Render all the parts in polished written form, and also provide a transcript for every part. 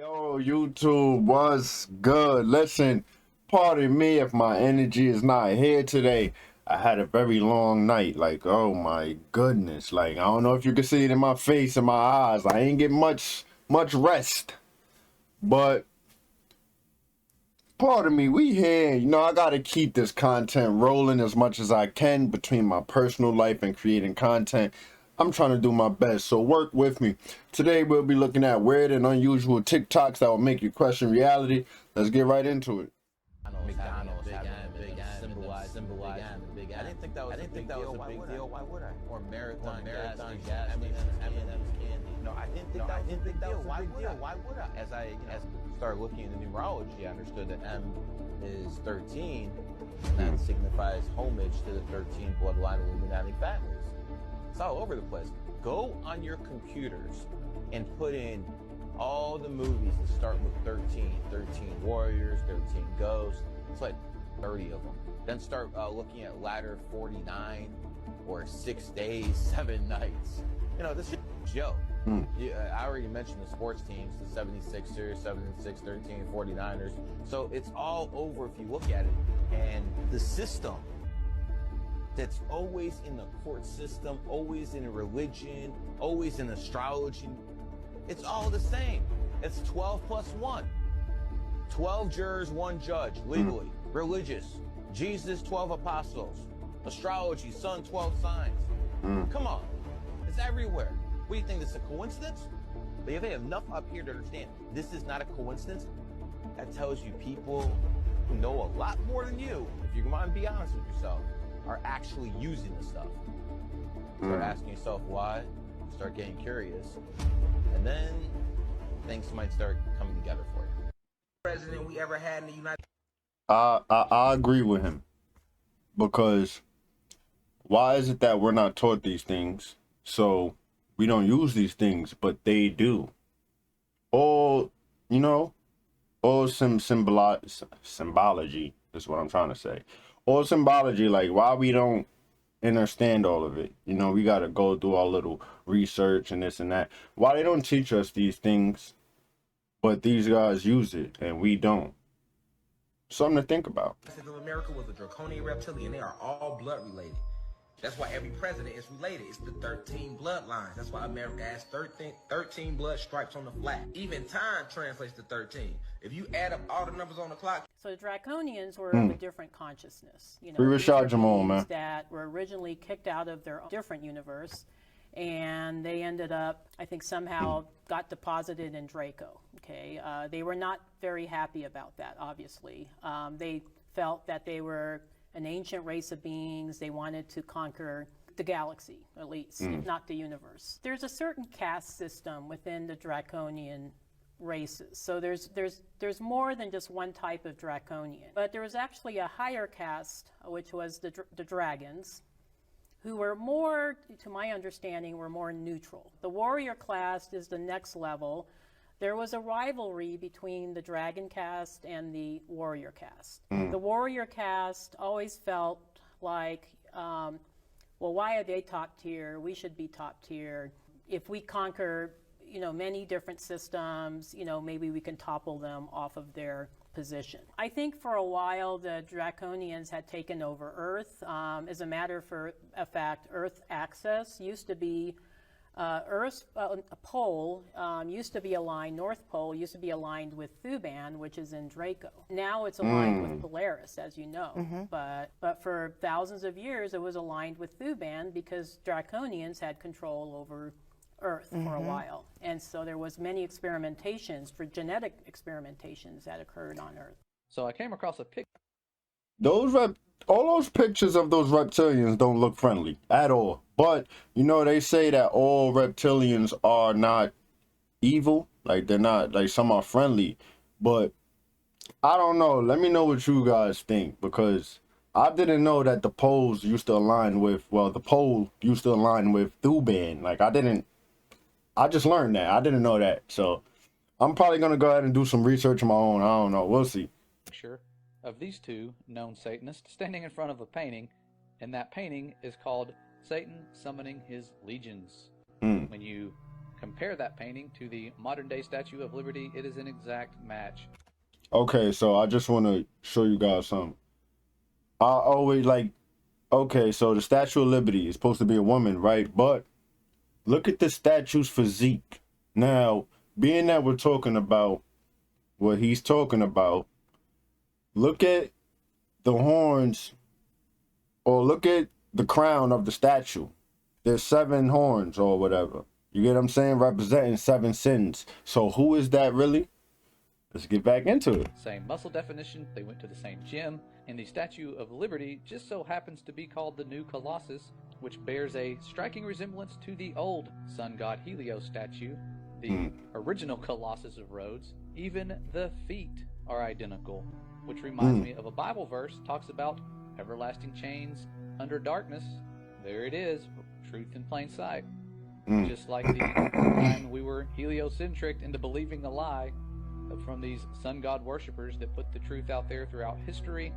Yo, YouTube, what's good? Listen, pardon me if my energy is not here today. I had a very long night. Like, oh my goodness. Like, I don't know if you can see it in my face and my eyes. I ain't get much rest. But pardon me, we here. I gotta keep this content rolling as much as I can between my personal life and creating content. I'm trying to do my best, so work with me. Today we'll be looking at weird and unusual TikToks that will make you question reality. Let's get right into it. McDonald's having a big symbolize big M. I didn't think that was a big deal. Why would I? Or marathon gas. M&M's candy. No, I didn't think that was a big deal. Why would I? As I started looking into numerology, I understood that M is 13, and that signifies homage to the 13 bloodline Illuminati families. It's all over the place. Go on your computers and put in all the movies that start with 13 warriors, 13 ghosts. It's like 30 of them. Then start looking at ladder 49 or 6 days 7 nights. This is a joke. I already mentioned the sports teams, the 76ers, 76, 13, 49ers. So it's all over if you look at it. And the system that's always in the court system, always in religion, always in astrology, it's all the same. It's 12 plus 1. 12 jurors, 1 judge, legally. Religious. Jesus, 12 apostles. Astrology, sun, 12 signs. Come on. It's everywhere. What do you think, this is a coincidence? But if they have enough up here to understand this is not a coincidence, that tells you people who know a lot more than you, if you want to be honest with yourself, are actually using this stuff. Start asking yourself why, start getting curious, and then things might start coming together for you. President we ever had in the United I agree with him, because why is it that we're not taught these things? So we don't use these things, but they do. All symbology is what I'm trying to say. All symbology, like why we don't understand all of it. We got to go through our little research and this and that. Why they don't teach us these things, but these guys use it and we don't. Something to think about. States of America was a draconian reptilian. They are all blood related. That's why every president is related. It's the 13 bloodlines. That's why America has 13 blood stripes on the flag. Even time translates to 13. If you add up all the numbers on the clock. So the Draconians were of a different consciousness. Free Rashad Jamal, man. That were originally kicked out of their different universe, and they ended up, I think, somehow got deposited in Draco. Okay, they were not very happy about that. Obviously, they felt that they were an ancient race of beings. They wanted to conquer the galaxy, at least, if not the universe. There's a certain caste system within the Draconian races. So there's more than just one type of Draconian. But there was actually a higher caste, which was the dragons, who were more, to my understanding, were more neutral. The warrior caste is the next level. There was a rivalry between the dragon caste and the warrior caste. The warrior caste always felt like, well, why are they top tier? We should be top tier. If we conquer, many different systems, maybe we can topple them off of their position. I think for a while the Draconians had taken over Earth. As a matter of fact, Earth access used to be Earth's pole used to be aligned, North Pole used to be aligned with Thuban, which is in Draco. Now it's aligned with Polaris, as you know. But for thousands of years it was aligned with Thuban because Draconians had control over Earth for a while. And so there was many experimentations, for genetic experimentations that occurred on Earth. So I came across a picture. All those pictures of those reptilians don't look friendly at all. But, they say that all reptilians are not evil. Like, they're not, like, some are friendly. But, I don't know. Let me know what you guys think. Because I didn't know that the poles used to align with, the pole used to align with Thuban. Like, I just learned that. I didn't know that. So, I'm probably going to go ahead and do some research on my own. I don't know. We'll see. Picture of these two known Satanists standing in front of a painting, and that painting is called Satan Summoning His Legions. When you compare that painting to the modern day Statue of Liberty, it is an exact match. Okay, so I just want to show you guys something. I always like, okay, so the Statue of Liberty is supposed to be a woman, right? But look at the statue's physique. Now, being that we're talking about what he's talking about, look at the horns, or look at the crown of the statue. There's 7 horns or whatever. You get what I'm saying? Representing 7 sins. So who is that really? Let's get back into it. Same muscle definition, they went to the same gym, and the Statue of Liberty just so happens to be called the New Colossus, which bears a striking resemblance to the old sun god Helios statue, the original Colossus of Rhodes. Even the feet are identical, which reminds me of a Bible verse, talks about everlasting chains under darkness. There it is, truth in plain sight. Just like the time we were heliocentric into believing a lie from these sun god worshippers that put the truth out there throughout history.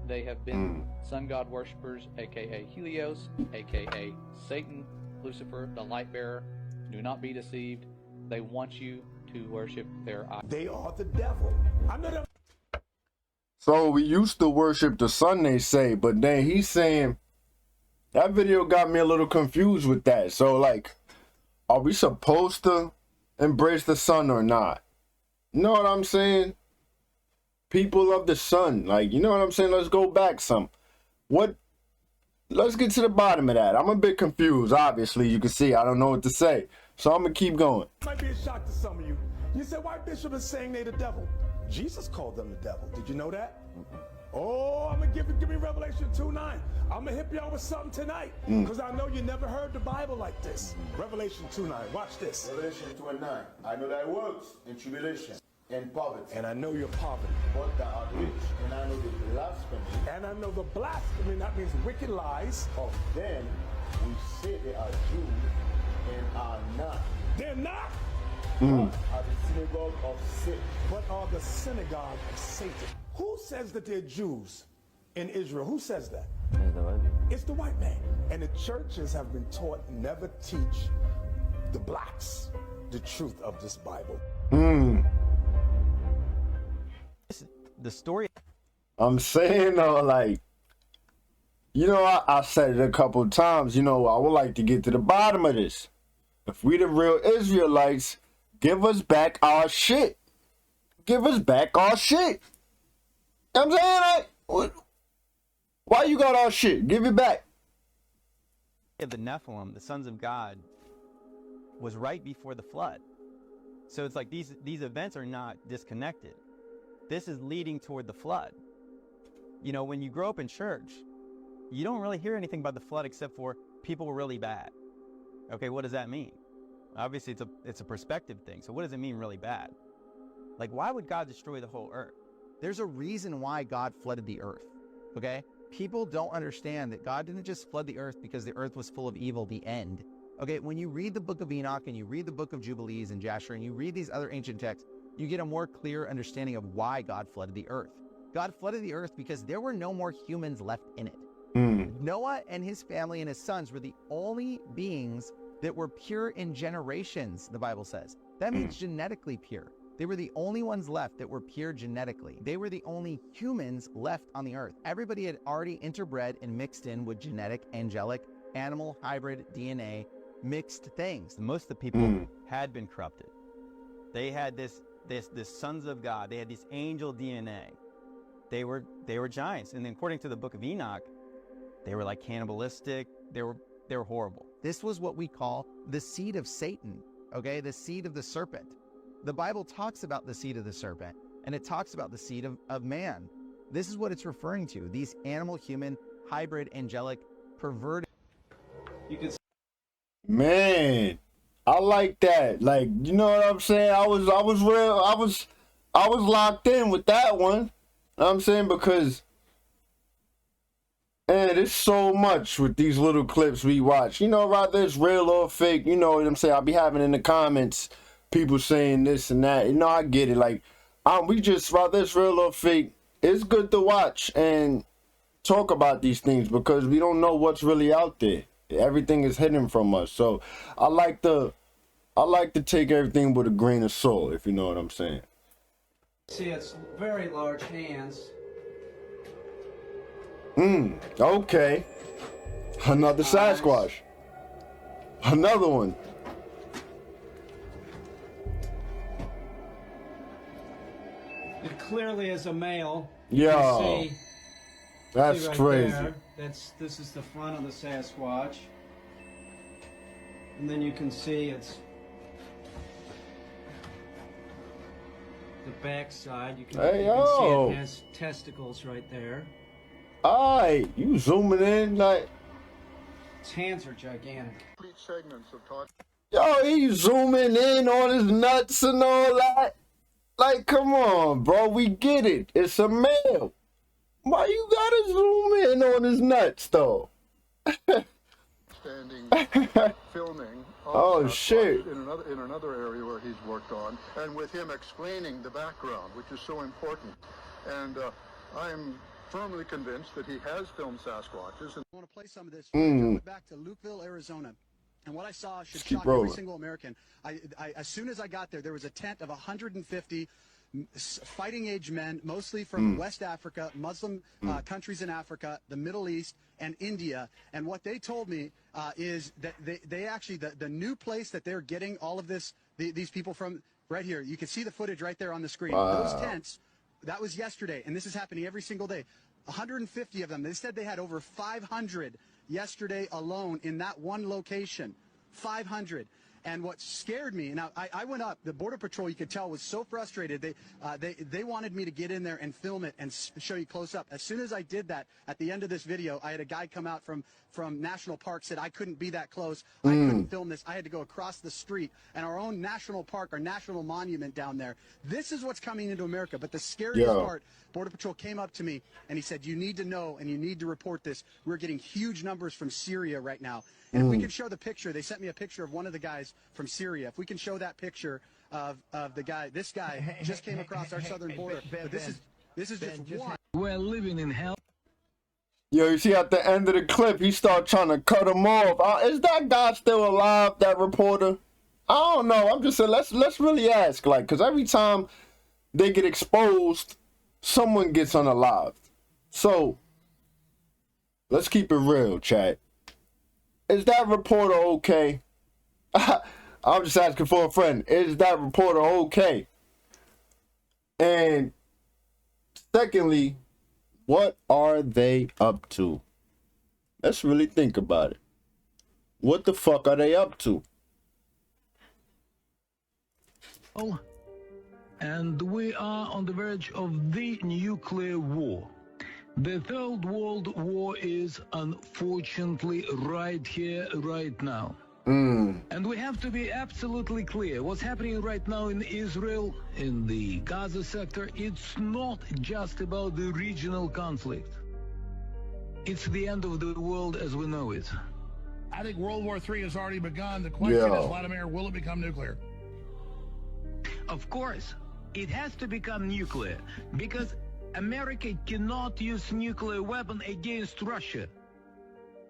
They have been sun god worshippers, aka Helios, aka Satan, Lucifer, the light bearer. Do not be deceived. They want you to worship their idol. They are the devil. I'm not a So we used to worship the sun, they say, but then he's saying, that video got me a little confused with that. So like, are we supposed to embrace the sun or not? You know what I'm saying? People of the sun, like, you know what I'm saying? Let's go back some. Let's get to the bottom of that. I'm a bit confused. Obviously, you can see I don't know what to say. So I'm going to keep going. might be a shock to some of you. You said, why Bishop is saying they the devil? Jesus called them the devil. Did you know that? Oh, I'm going to give me Revelation 2:9. I'm going to hit y'all with something tonight, because I know you never heard the Bible like this. Revelation 2:9. Watch this. Revelation 2:9. I know thy works in tribulation and poverty, And I know your poverty. but thou art rich, and I know the blasphemy And I know the blasphemy, that means wicked lies. of them which say they are Jews and are not, They're not, but are the synagogue of Satan. but are the synagogue of Satan. Who says that they're Jews in Israel? Who says that? It's the white man. And the churches have been taught never teach the blacks the truth of this Bible. The story I'm saying though, like, you know, I said it a couple of times, you know, I would like to get to the bottom of this. If we the real Israelites, give us back our shit. Give us back our shit. You know what I'm saying? Like, why you got our shit? Give it back. of the Nephilim, the sons of God, was right before the flood. So it's like these events are not disconnected. This is leading toward the flood. You know, when you grow up in church, you don't really hear anything about the flood except for people were really bad. Okay, what does that mean? Obviously, it's a perspective thing. So what does it mean really bad? Like, why would God destroy the whole earth? There's a reason why God flooded the earth, okay? People don't understand that God didn't just flood the earth because the earth was full of evil, the end. Okay, when you read the book of Enoch and you read the book of Jubilees and Jasher and you read these other ancient texts, you get a more clear understanding of why God flooded the earth. God flooded the earth because there were no more humans left in it. Noah and his family and his sons were the only beings that were pure in generations, the Bible says. That means genetically pure. They were the only ones left that were pure genetically. They were the only humans left on the earth. Everybody had already interbred and mixed in with genetic, angelic, animal, hybrid, DNA, mixed things. Most of the people had been corrupted. They had this sons of God. They had this angel DNA. They were giants. And then according to the book of Enoch, they were like cannibalistic. They were horrible. This was what we call the seed of Satan, okay? The seed of the serpent. The Bible talks about the seed of the serpent, and it talks about the seed of man. This is what it's referring to. These animal, human, hybrid, angelic, perverted. Man, I like that. Like, you know what I'm saying? I was locked in with that one. You know what I'm saying? Because, man, there's so much with these little clips we watch. You know, rather it's real or fake. You know what I'm saying? I'll be having in the comments people saying this and that. You know, I get it. Like, we just, rather it's real or fake, it's good to watch and talk about these things because we don't know what's really out there. Everything is hidden from us. So I like the I like to take everything with a grain of salt, if you know what I'm saying. See, it's very large hands. Okay. Another Sasquatch. Another one. It clearly is a male. Yo, You see that's right crazy. there, this is the front of the Sasquatch. And then you can see it's the back side. You can see it has testicles right there. Alright, you zooming in like, Its hands are gigantic. yo, he zooming in on his nuts and all that. Like, come on, bro, we get it. It's a male. Why you gotta zoom in on his nuts, though? Filming. Oh, shit. In another area where he's worked on, and with him explaining the background, which is so important. And I'm firmly convinced that he has filmed Sasquatches. And I want to play some of this. I went back to Lukeville, Arizona, and what I saw should shock every single American. As soon as I got there was a tent of 150 fighting age men, mostly from West Africa, Muslim countries in Africa, the Middle East, and India. And what they told me is that they actually, the new place that they're getting all of these people from, right here, you can see the footage right there on the screen. Those tents, that was yesterday, and this is happening every single day. 150 of them. They said they had over 500 yesterday alone in that one location. 500. And what scared me, now I went up, the Border Patrol, you could tell, was so frustrated. They wanted me to get in there and film it and show you close up. As soon as I did that, at the end of this video, I had a guy come out from National Park, said I couldn't be that close. I couldn't film this. I had to go across the street. And our own national park, our national monument down there. This is what's coming into America. But the scariest part, Border Patrol came up to me and he said, you need to know and you need to report this. We're getting huge numbers from Syria right now. And if we can show the picture, they sent me a picture of one of the guys from Syria. If we can show that picture of the guy, this guy just came across our southern border. But this is just one. We're living in hell. Yo, you see at the end of the clip, he started trying to cut him off. Is that guy still alive, that reporter? I don't know. I'm just saying, let's really ask, like, because every time they get exposed, someone gets unalived. So, let's keep it real, chat. Is that reporter okay? I'm just asking for a friend. Is that reporter okay? And secondly, what are they up to? Let's really think about it. What the fuck are they up to? And we are on the verge of the nuclear war. The Third World War is unfortunately right here, right now. And we have to be absolutely clear. What's happening right now in Israel, in the Gaza sector, it's not just about the regional conflict. It's the end of the world as we know it. I think World War III has already begun. The question is, Vladimir, will it become nuclear? Of course, it has to become nuclear because America cannot use nuclear weapon against Russia.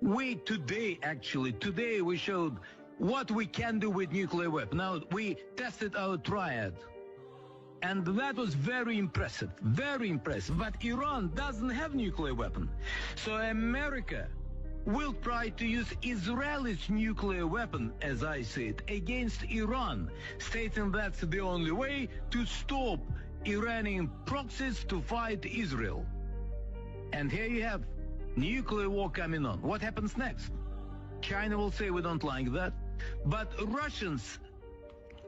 Today we showed what we can do with nuclear weapon. Now, we tested our triad. And that was very impressive, very impressive. But Iran doesn't have nuclear weapon. So America will try to use Israel's nuclear weapon, as I see it, against Iran, stating that's the only way to stop Iranian proxies to fight Israel. And here you have nuclear war coming on. What happens next? China will say we don't like that. But Russians,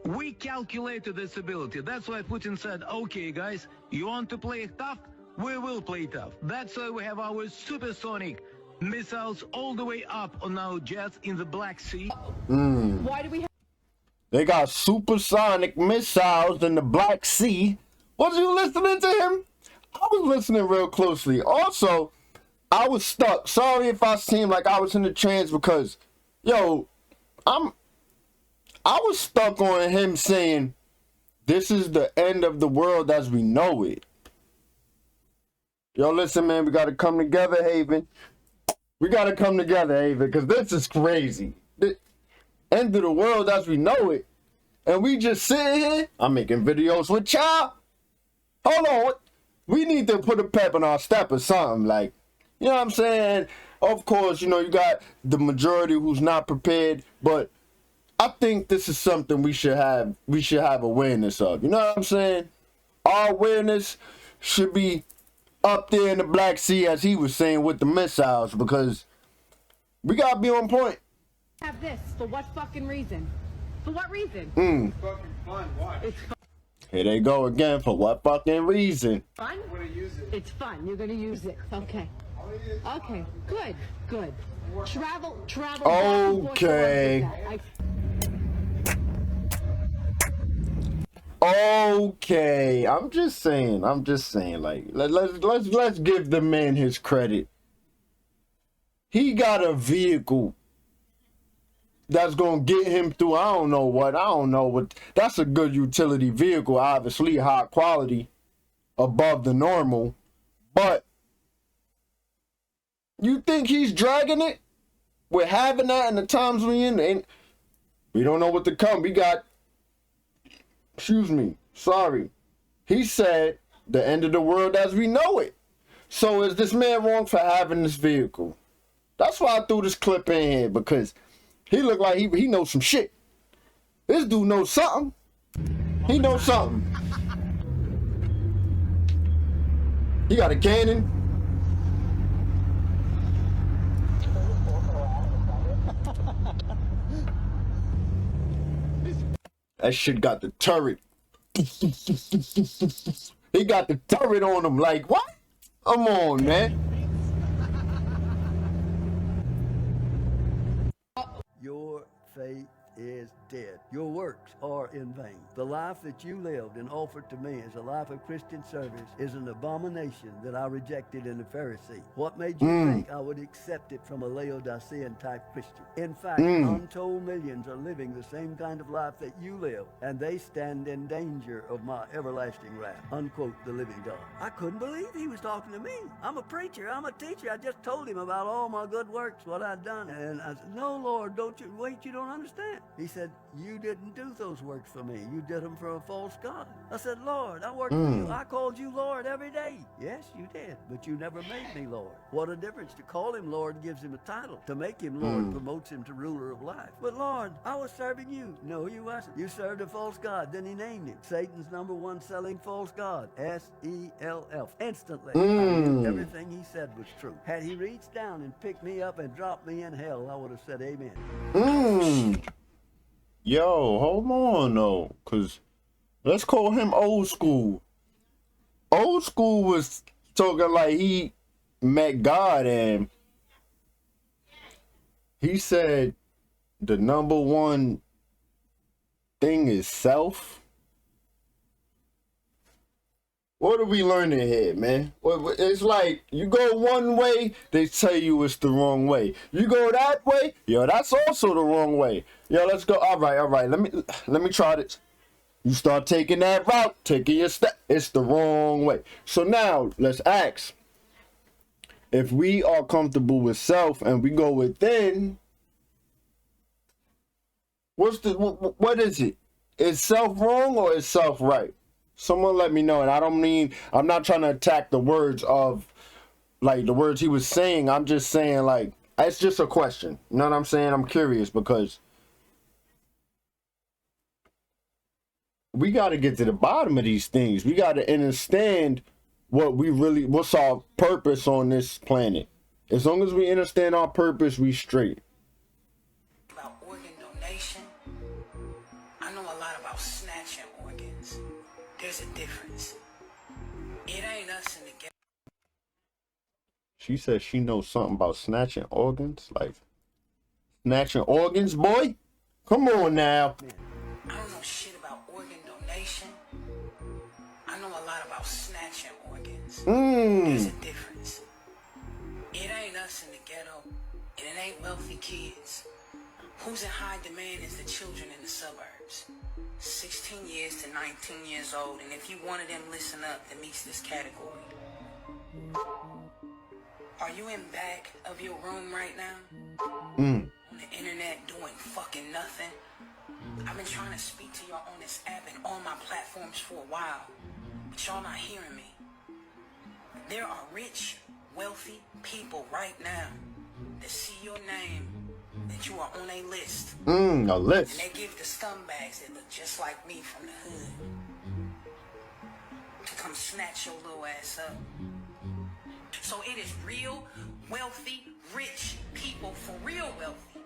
we calculated this ability. That's why Putin said, okay, guys, you want to play tough? We will play tough. That's why we have our supersonic missiles all the way up on our jets in the Black Sea. Why do we have... They got supersonic missiles in the Black Sea. Was you listening to him? I was listening real closely. Also, I was stuck. Sorry if I seemed like I was in a trance because, yo, I was stuck on him saying, this is the end of the world as we know it. Yo, listen, man, we got to come together, Haven. We got to come together, Haven, because this is crazy. The end of the world as we know it. and we just sitting here. I'm making videos with y'all. Hold on. We need to put a pep in our step or something. Like, you know what I'm saying? Of course, you know, you got the majority who's not prepared, but I think this is something we should have awareness of. You know what I'm saying? Our awareness should be up there in the Black Sea, as he was saying, with the missiles, because we gotta be on point. Have this for what fucking reason? For what reason? It's fucking fun. Watch. It's Here they go again. For what fucking reason? fun. I'm gonna use it. It's fun. You're gonna use it. Okay. Okay. Good. Good. Travel. Okay. Okay, I'm just saying, like, let's give the man his credit. He got a vehicle that's gonna get him through. I don't know what. That's a good utility vehicle, obviously high quality, above the normal. But you think he's dragging it with having that in the times we in? And we don't know what to come. We got. Excuse me, sorry. He said the end of the world as we know it. So is this man wrong for having this vehicle? That's why I threw this clip in here, because he looked like he knows some shit. This dude knows something. He knows something. He got a cannon. That shit got the turret. He got the turret on him. Like, what? Come on, man. Your faith is dead. Your works are in vain. The life that you lived and offered to me as a life of Christian service is an abomination that I rejected in the Pharisee. What made you think I would accept it from a Laodicean type Christian? In fact, untold millions are living the same kind of life that you live, and they stand in danger of my everlasting wrath. Unquote the living God. I couldn't believe he was talking to me. I'm a preacher. I'm a teacher. I just told him about all my good works, what I'd done. And I said, no, Lord, don't you, wait, you don't understand. He said, you didn't do those works for me. You did them for a false God. I said, Lord, I worked for you. I called you Lord every day. Yes, you did, but you never made me Lord. What a difference. To call him Lord gives him a title. To make him Lord promotes him to ruler of life. But Lord, I was serving you. No, you wasn't. You served a false God. Then he named him Satan's #1 selling false God. S-E-L-F. Instantly, I knew everything he said was true. Had he reached down and picked me up and dropped me in hell, I would have said amen. Yo, hold on though, cause let's call him old school. Old school was talking like he met God, and he said the #1 thing is self. What are we learning here, man? It's like you go one way, they tell you it's the wrong way. You go that way, yo, that's also the wrong way. Yo, let's go. All right. Let me try this. You start taking that route, taking your step. It's the wrong way. So now let's ask: if we are comfortable with self and we go within, what is it? Is self wrong or is self right? Someone let me know. And I don't mean, I'm not trying to attack the words of, like, the words he was saying. I'm just saying, like, it's just a question. You know what I'm saying? I'm curious, because we got to get to the bottom of these things. We got to understand what's our purpose on this planet. As long as we understand our purpose, we straight. About organ donation, I know a lot about snatching organs. There's a difference. It ain't us in the game. She says she knows something about snatching organs. Like, snatching organs, boy? Come on now. I don't know shit about organ donation. I know a lot about snatching organs. There's a difference. It ain't us in the ghetto, and it ain't wealthy kids. Who's in high demand is the children in the suburbs. 16 years to 19 years old, and if you one of them listen up that meets this category. Are you in back of your room right now? On the internet doing fucking nothing? I've been trying to speak to y'all on this app and all my platforms for a while, but y'all not hearing me. There are rich, wealthy people right now that see your name, that you are on a list. A list. And they give the scumbags that look just like me from the hood to come snatch your little ass up. So it is real, wealthy, rich people, for real wealthy,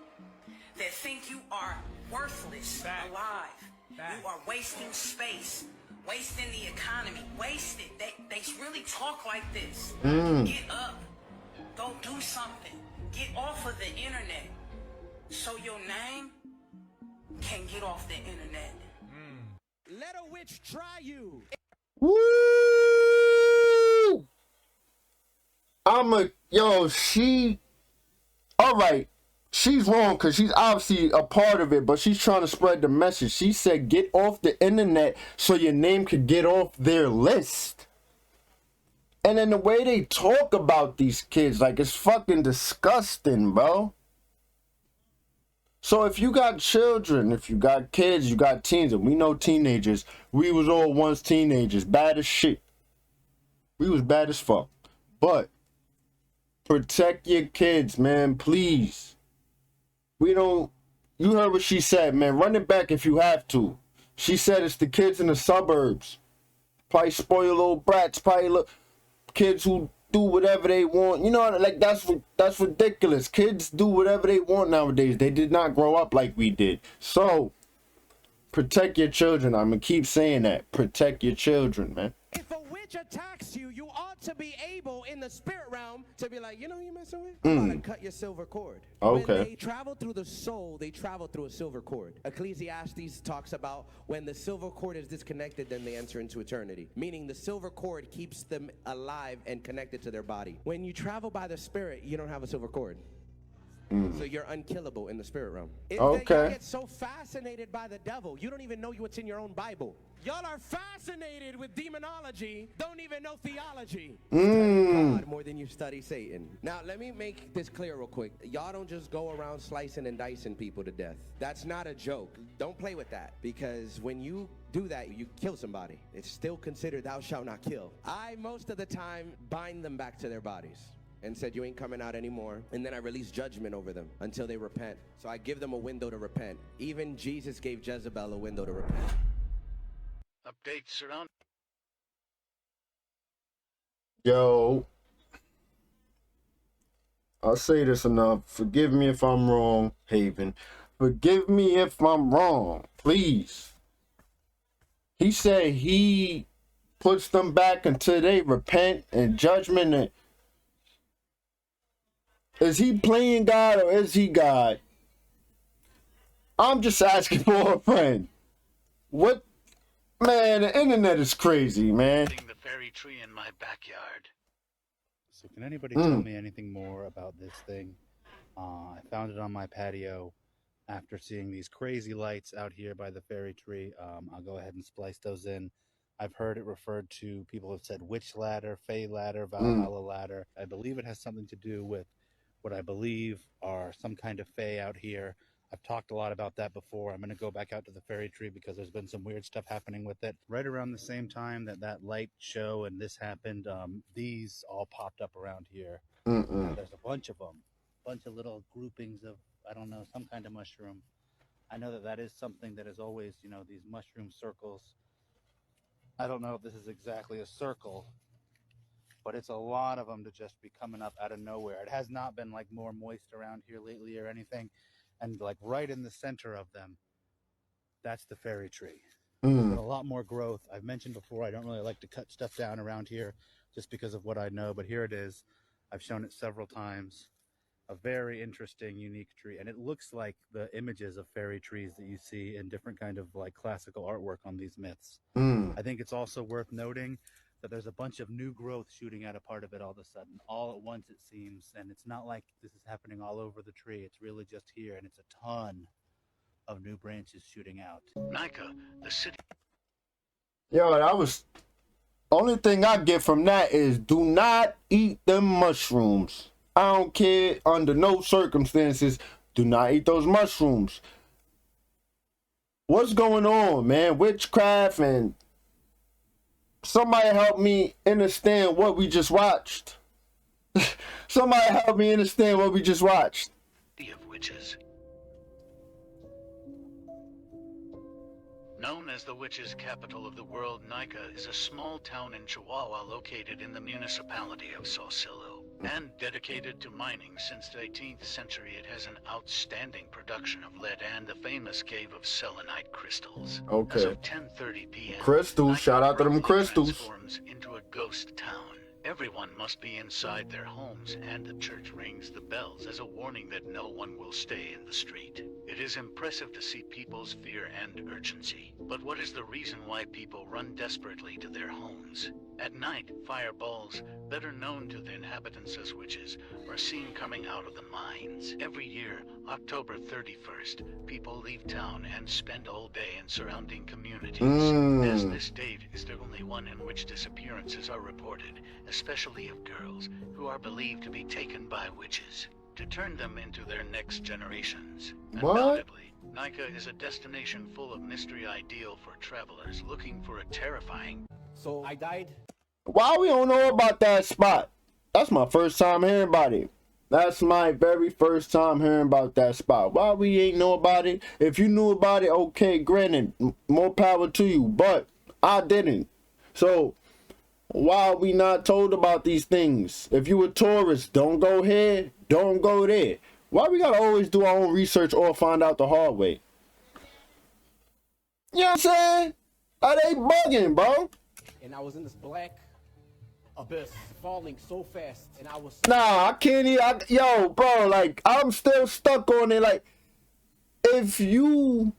that think you are worthless, alive. You are wasting space, wasting the economy, wasted. They really talk like this. Get up, go do something, get off of the internet, so your name can get off the internet. Let a witch try you. Woo! She, all right, she's wrong because she's obviously a part of it, but she's trying to spread the message. She said, get off the internet so your name could get off their list. And then the way they talk about these kids, like, it's fucking disgusting, bro. So if you got children, if you got kids, you got teens, and we know teenagers, we was all once teenagers, bad as shit. We was bad as fuck. But protect your kids, man, please. You heard what she said, man. Run it back if you have to. She said it's the kids in the suburbs. Probably spoiled little brats, probably kids who do whatever they want. You know, like, that's ridiculous. Kids do whatever they want nowadays. They did not grow up like we did. So protect your children. I'm gonna keep saying that. Protect your children, man. If a witch attacks you, you ought to be able in the spirit realm to be like, you know who you messing with? I'm about to cut your silver cord. Okay. When they travel through the soul, they travel through a silver cord. Ecclesiastes talks about when the silver cord is disconnected, then they enter into eternity. Meaning the silver cord keeps them alive and connected to their body. When you travel by the spirit, you don't have a silver cord. So you're unkillable in the spirit realm. It's that you get so fascinated by the devil, you don't even know what's in your own Bible. Y'all are fascinated with demonology, don't even know theology. Study God more than you study Satan. Now, let me make this clear real quick. Y'all don't just go around slicing and dicing people to death. That's not a joke. Don't play with that, because when you do that, you kill somebody. It's still considered thou shalt not kill. I, most of the time, bind them back to their bodies and said, you ain't coming out anymore. And then I release judgment over them until they repent. So I give them a window to repent. Even Jesus gave Jezebel a window to repent. Updates around. Yo, I'll say this enough. Forgive me if I'm wrong, Haven. Forgive me if I'm wrong, please. He said he puts them back until they repent and judgment. And is he playing God or is he God? I'm just asking for a friend. What? Man, the internet is crazy, man. The fairy tree in my backyard. So can anybody tell me anything more about this thing? I found it on my patio after seeing these crazy lights out here by the fairy tree. I'll go ahead and splice those in. I've heard it referred to, people have said witch ladder, fae ladder, Valhalla ladder. I believe it has something to do with what I believe are some kind of fae out here. I've talked a lot about that before. I'm going to go back out to the fairy tree because there's been some weird stuff happening with it. Right around the same time that light show and this happened, these all popped up around here. There's a bunch of them, a bunch of little groupings of, I don't know, some kind of mushroom. I know that is something that is always, you know, these mushroom circles. I don't know if this is exactly a circle, but it's a lot of them to just be coming up out of nowhere. It has not been like more moist around here lately or anything. And like right in the center of them, that's the fairy tree. There's been a lot more growth. I've mentioned before, I don't really like to cut stuff down around here just because of what I know, but here it is. I've shown it several times. A very interesting, unique tree. And it looks like the images of fairy trees that you see in different kind of like classical artwork on these myths. I think it's also worth noting that there's a bunch of new growth shooting out a part of it all of a sudden, all at once it seems, and it's not like this is happening all over the tree. It's really just here, and it's a ton of new branches shooting out. Nika, the city. Yo, that was... Only thing I get from that is do not eat them mushrooms. I don't care under no circumstances. Do not eat those mushrooms. What's going on, man? Witchcraft, and somebody help me understand what we just watched. Somebody help me understand what we just watched. Of witches. Known as the witches' capital of the world, Nika is a small town in Chihuahua located in the municipality of Sausalito. And dedicated to mining since the 18th century, it has an outstanding production of lead and the famous cave of selenite crystals. Okay. As of 10:30 p.m., Crystals, shout out to them crystals. transforms into a ghost town. Everyone must be inside their homes, and the church rings the bells as a warning that no one will stay in the street. It is impressive to see people's fear and urgency. But what is the reason why people run desperately to their homes? At night, fireballs, better known to the inhabitants as witches, are seen coming out of the mines. Every year, October 31st, people leave town and spend all day in surrounding communities, as this date is the only one in which disappearances are reported, especially of girls who are believed to be taken by witches to turn them into their next generations. What? Undoubtedly, Nika is a destination full of mystery, ideal for travelers looking for a terrifying. So I died. Why we don't know about that spot? That's my first time hearing about it. That's my very first time hearing about that spot. Why we ain't know about it? If you knew about it, okay, granted, more power to you. But I didn't. So why are we not told about these things? If you a tourist, don't go here, don't go there. Why we gotta always do our own research or find out the hard way? You know what I'm saying? Are they bugging, bro? And I was in this black abyss, falling so fast, and I was. Nah, I can't even. Yo, bro, like, I'm still stuck on it. Like, if you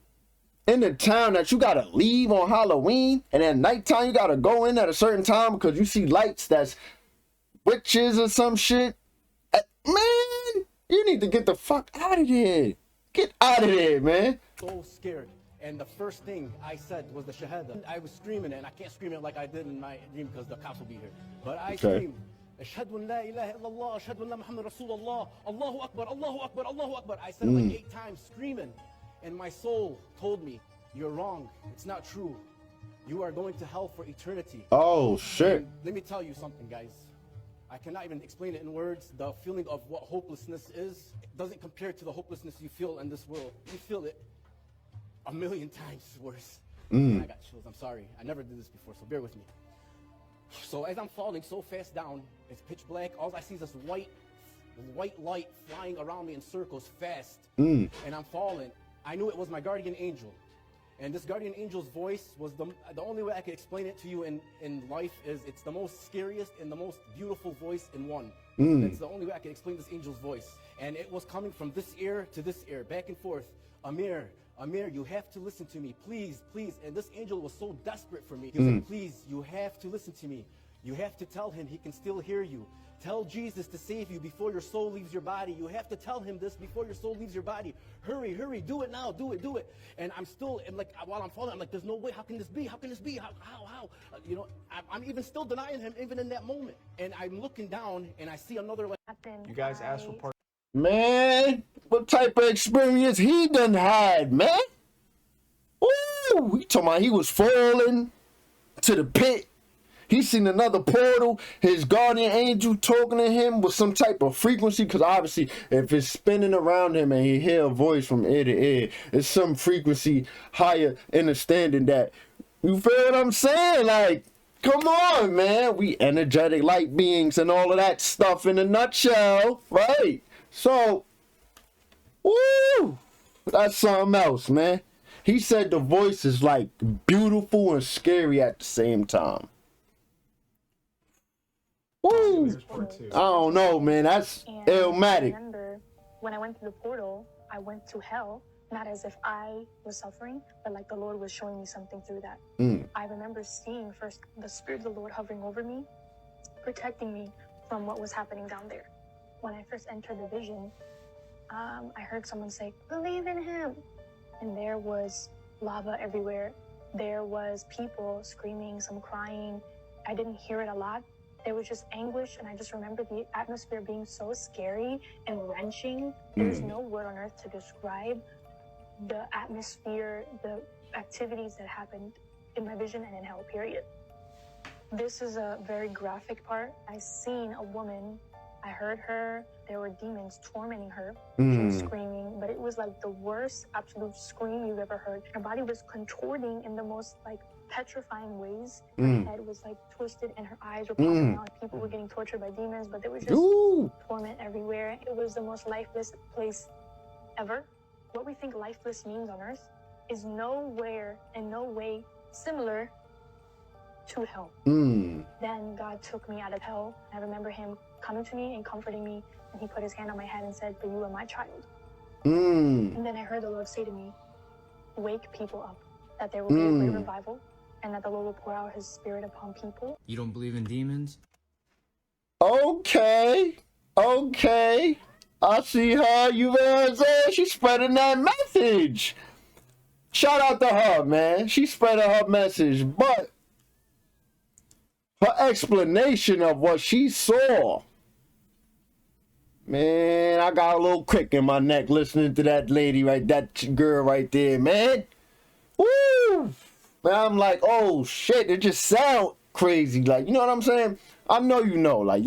in the town that you gotta leave on Halloween, and at nighttime you gotta go in at a certain time because you see lights that's witches or some shit, man, you need to get the fuck out of there. Get out of there, man. So scared. And the first thing I said was the Shahada. I was screaming, and I can't scream it like I did in my dream because the cops will be here. But I screamed, Ashhadu an la ilaha illallah, Ashhadu anna Muhammad Rasulullah, Allahu Akbar, Allahu Akbar, Allahu Akbar. I said it like 8 times, screaming. And my soul told me, you're wrong. It's not true. You are going to hell for eternity. Oh, shit. And let me tell you something, guys. I cannot even explain it in words. The feeling of what hopelessness is doesn't compare to the hopelessness you feel in this world. You feel it a million times worse. I got chills. I'm sorry. I never did this before, so bear with me. So as I'm falling so fast down, it's pitch black. All I see is this white light flying around me in circles fast. And I'm falling. I knew it was my guardian angel. And this guardian angel's voice was the only way I could explain it to you in life is it's the most scariest and the most beautiful voice in one. That's the only way I can explain this angel's voice. And it was coming from this ear to this ear, back and forth. Amir, you have to listen to me, please, please. And this angel was so desperate for me. He was like, please, you have to listen to me. You have to tell him he can still hear you. Tell Jesus to save you before your soul leaves your body. You have to tell him this before your soul leaves your body. Hurry, do it now, do it. And I'm still, like, while I'm falling, I'm like, there's no way, how can this be? How? You know, I'm even still denying him, even in that moment. And I'm looking down, and I see another, like, you guys asked for part. Man, what type of experience he done had, man? Ooh, he talking about he was falling to the pit. He seen another portal. His guardian angel talking to him with some type of frequency. Because obviously, if it's spinning around him and he hear a voice from ear to ear, it's some frequency higher understanding that. You feel what I'm saying? Like, come on, man. We energetic light beings and all of that stuff in a nutshell, right? So, woo, that's something else, man. He said the voice is like beautiful and scary at the same time. Woo! I don't know, man. That's illmatic. I remember when I went through the portal, I went to hell, not as if I was suffering, but like the Lord was showing me something through that. I remember seeing first the Spirit of the Lord hovering over me, protecting me from what was happening down there. When I first entered the vision, I heard someone say, "Believe in him." And there was lava everywhere. There was people screaming, some crying. I didn't hear it a lot. There was just anguish, and I just remember the atmosphere being so scary and wrenching. There's no word on earth to describe the atmosphere, the activities that happened in my vision and in hell, period. This is a very graphic part. I seen a woman, I heard her, there were demons tormenting her. She was screaming, but it was like the worst absolute scream you've ever heard. Her body was contorting in the most like petrifying ways. Her head was like twisted and her eyes were popping out. People were getting tortured by demons, but there was just torment everywhere. It was the most lifeless place ever. What we think lifeless means on earth is nowhere and no way similar to hell. Then God took me out of hell. I remember him coming to me and comforting me, and he put his hand on my head and said, "But you are my child." And then I heard the Lord say to me, "Wake people up, that there will be a great revival, and that the Lord will pour out his spirit upon people." You don't believe in demons? Okay. I see her. You know she's spreading that message. Shout out to her, man. She's spreading her message, but her explanation of what she saw, man, I got a little crick in my neck listening to that lady, that girl right there, man. Woo! Man, I'm like, oh shit, it just sound crazy. Like, you know what I'm saying? I know you know, like,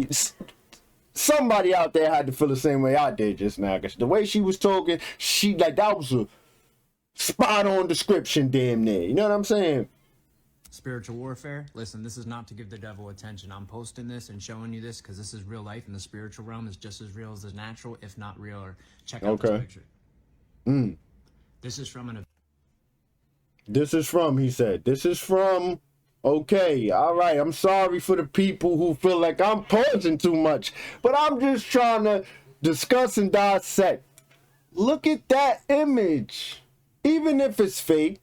somebody out there had to feel the same way I did just now. Cause the way she was talking, that was a spot on description, damn near. You know what I'm saying? Spiritual warfare. Listen, this is not to give the devil attention. I'm posting this and showing you this because this is real life, and the spiritual realm is just as real as the natural, if not realer. Check out this picture. This is from he said. This is from. Okay, all right. I'm sorry for the people who feel like I'm posing too much, but I'm just trying to discuss and dissect. Look at that image. Even if it's fake,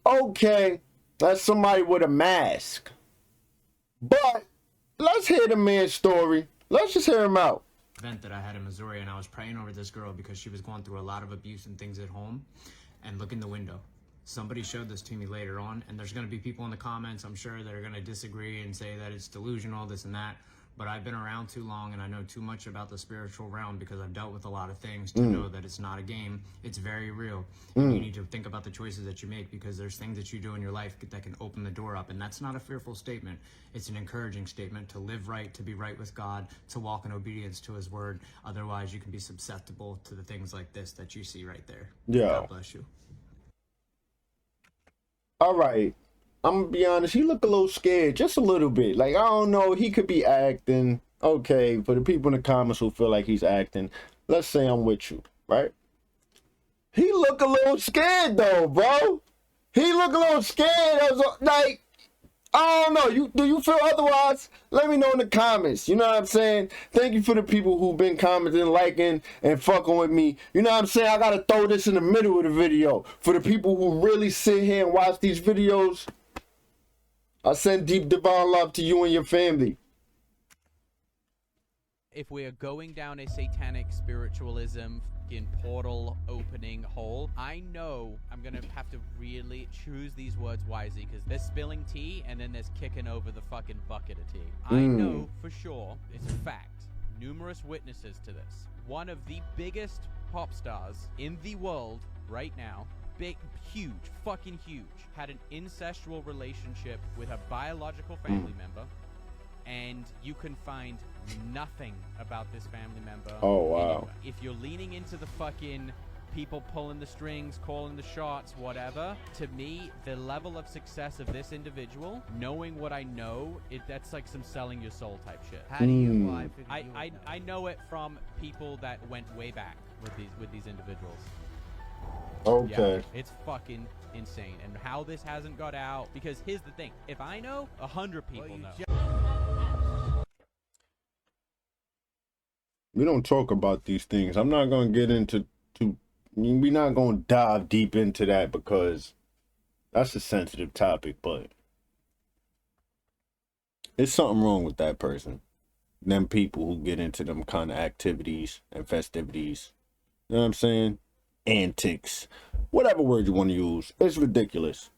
okay. That's somebody with a mask. But let's hear the man's story. Let's just hear him out. Event that I had in Missouri, and I was praying over this girl because she was going through a lot of abuse and things at home. And look in the window. Somebody showed this to me later on, and there's going to be people in the comments, I'm sure, that are going to disagree and say that it's delusional, this and that. But I've been around too long, and I know too much about the spiritual realm because I've dealt with a lot of things to know that it's not a game. It's very real. And you need to think about the choices that you make because there's things that you do in your life that can open the door up. And that's not a fearful statement. It's an encouraging statement to live right, to be right with God, to walk in obedience to his word. Otherwise, you can be susceptible to the things like this that you see right there. Yeah. God bless you. All right. I'm gonna be honest, he looked a little scared, just a little bit. Like, I don't know, he could be acting. Okay, for the people in the comments who feel like he's acting, let's say I'm with you, right? He look a little scared though, bro. He look a little scared. Like, I don't know. Do you feel otherwise? Let me know in the comments. You know what I'm saying? Thank you for the people who've been commenting, liking, and fucking with me. You know what I'm saying? I gotta throw this in the middle of the video. For the people who really sit here and watch these videos, I send deep divine love to you and your family. If we are going down a satanic spiritualism in portal opening hole, I know I'm gonna have to really choose these words wisely because there's spilling tea and then there's kicking over the fucking bucket of tea. I know for sure, it's a fact, numerous witnesses to this. One of the biggest pop stars in the world right now, big, huge, fucking huge, had an incestual relationship with a biological family member, and you can find nothing about this family member. Oh, wow. Anywhere. If you're leaning into the fucking people pulling the strings, calling the shots, whatever, to me, the level of success of this individual, knowing what I know, that's like some selling your soul type shit. How do you I know it from people that went way back with these individuals. Okay. Yeah, it's fucking insane. And how this hasn't got out, because here's the thing, if I know, 100 people know. We don't talk about these things. I'm not going to get into we're not going to dive deep into that because that's a sensitive topic, but there's something wrong with that person. Them people who get into them kind of activities and festivities. You know what I'm saying? Antics. Whatever word you want to use. It's ridiculous.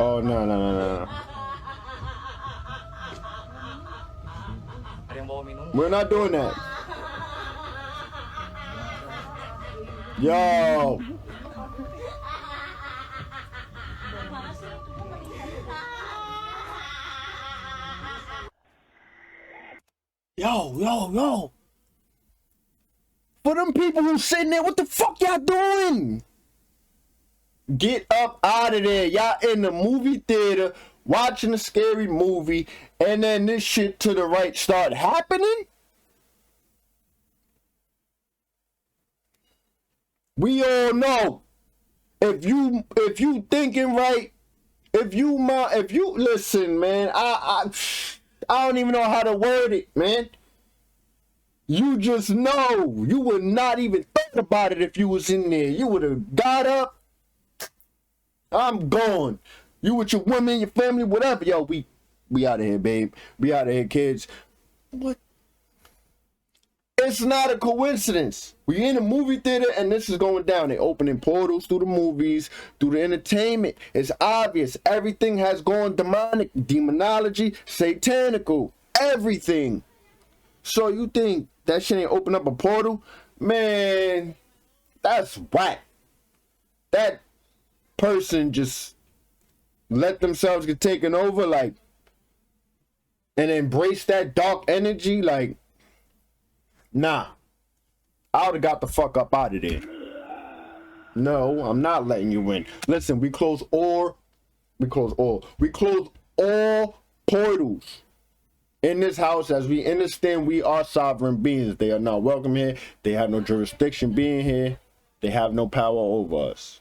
Oh, no. We're not doing that. Yo. Yo. For them people who sitting there, what the fuck y'all doing? Get up out of there. Y'all in the movie theater watching a scary movie, and then this shit to the right start happening? We all know if you thinking right, if you listen, man, I don't even know how to word it, man. You just know. You would not even think about it if you was in there. You would have got up. I'm gone. You with your women, your family, whatever. Yo, we out of here, babe. We out of here, kids. What? It's not a coincidence. We in a movie theater and this is going down. They're opening portals through the movies, through the entertainment. It's obvious. Everything has gone demonic, demonology, satanical, everything. So you think that shit ain't open up a portal? Man, that's whack. That person just let themselves get taken over, like, and embrace that dark energy, like, nah. I would have got the fuck up out of there. No, I'm not letting you in. Listen, we close all portals in this house, as we understand we are sovereign beings. They are not welcome here. They have no jurisdiction being here. They have no power over us.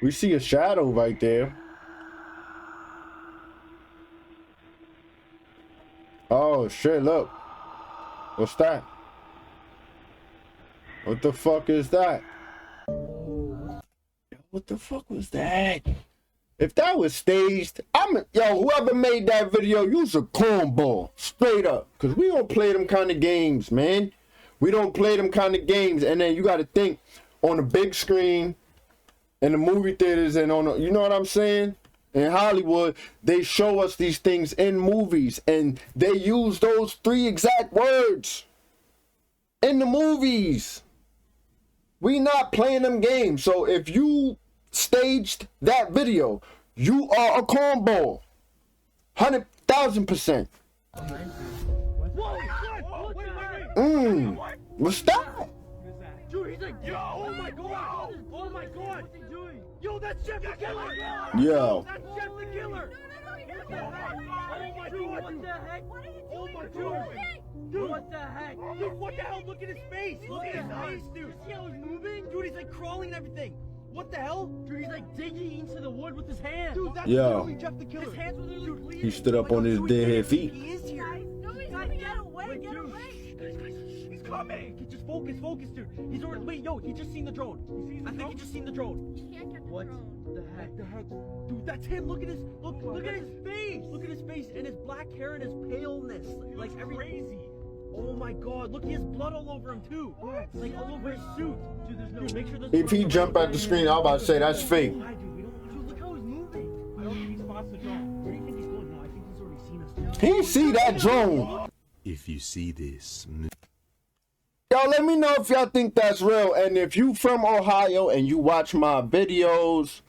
We see a shadow right there. Oh shit, look. What's that? What the fuck is that? What the fuck was that? If that was staged, whoever made that video, use a cornball. Straight up. Cause we don't play them kind of games, man. We don't play them kind of games. And then you gotta think, on the big screen, in the movie theaters, and you know what I'm saying? In Hollywood, they show us these things in movies, and they use those 3 exact words in the movies. We not playing them games. So if you staged that video, you are a cornball. 100,000%. What's that? Dude, he's like, yo, oh my god, oh my god, what's he doing? Yo, that's Jeff the Killer! Yo. That's Jeff the Killer! Oh my god, what the heck? Oh my god! Dude, what the heck? Dude, what the hell? Look at his face! Look at his face, dude! You see how he's moving? Dude, he's like crawling and everything. What the hell? Dude, he's like digging into the wood with his hands. Dude, that's literally Jeff the Killer. His hands were literally bleeding. He stood up on his dead feet. He is here. No, he's not. Get away, get away! He's coming! Just focus, dude. He's already. Wait, yo, he just seen the drone. I think he just seen the drone. He can't get the what drone. The heck? Dude, that's him. Look at his. Look at his face. Look at his face and his black hair and his paleness. Like crazy. Oh my god! Look, he has blood all over him too. Like all over his suit. Dude, there's no. Dude, make sure there's. If he jump at the screen, I'm about to say that's fake. Dude, look how he's moving. I don't think he spots the drone. Where do you think he's going? No, I think he's already seen us. He see that drone. If you see this. Y'all let me know if y'all think that's real. And if you from Ohio and you watch my videos,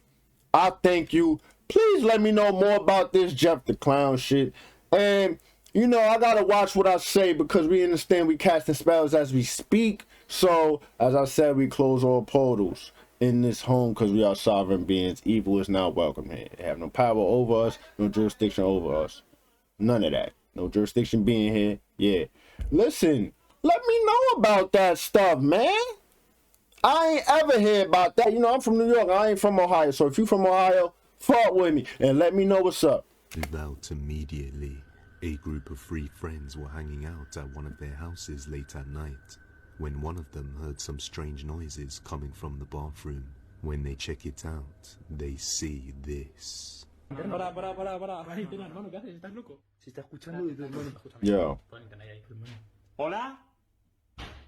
I thank you. Please let me know more about this Jeff the Clown shit. And, you know, I gotta watch what I say because we understand we casting spells as we speak. So, as I said, we close all portals in this home because we are sovereign beings. Evil is not welcome here. They have no power over us, no jurisdiction over us. None of that. No jurisdiction being here. Yeah. Listen. Let me know about that stuff, man. I ain't ever hear about that. You know, I'm from New York. I ain't from Ohio. So if you from Ohio, fuck with me and let me know what's up. About immediately, a group of 3 friends were hanging out at one of their houses late at night when one of them heard some strange noises coming from the bathroom. When they check it out, they see this. Pará. Ay, hermano, ¿qué haces? ¿Estás loco? Si está escuchando, hermano. Yo. ¿Hola?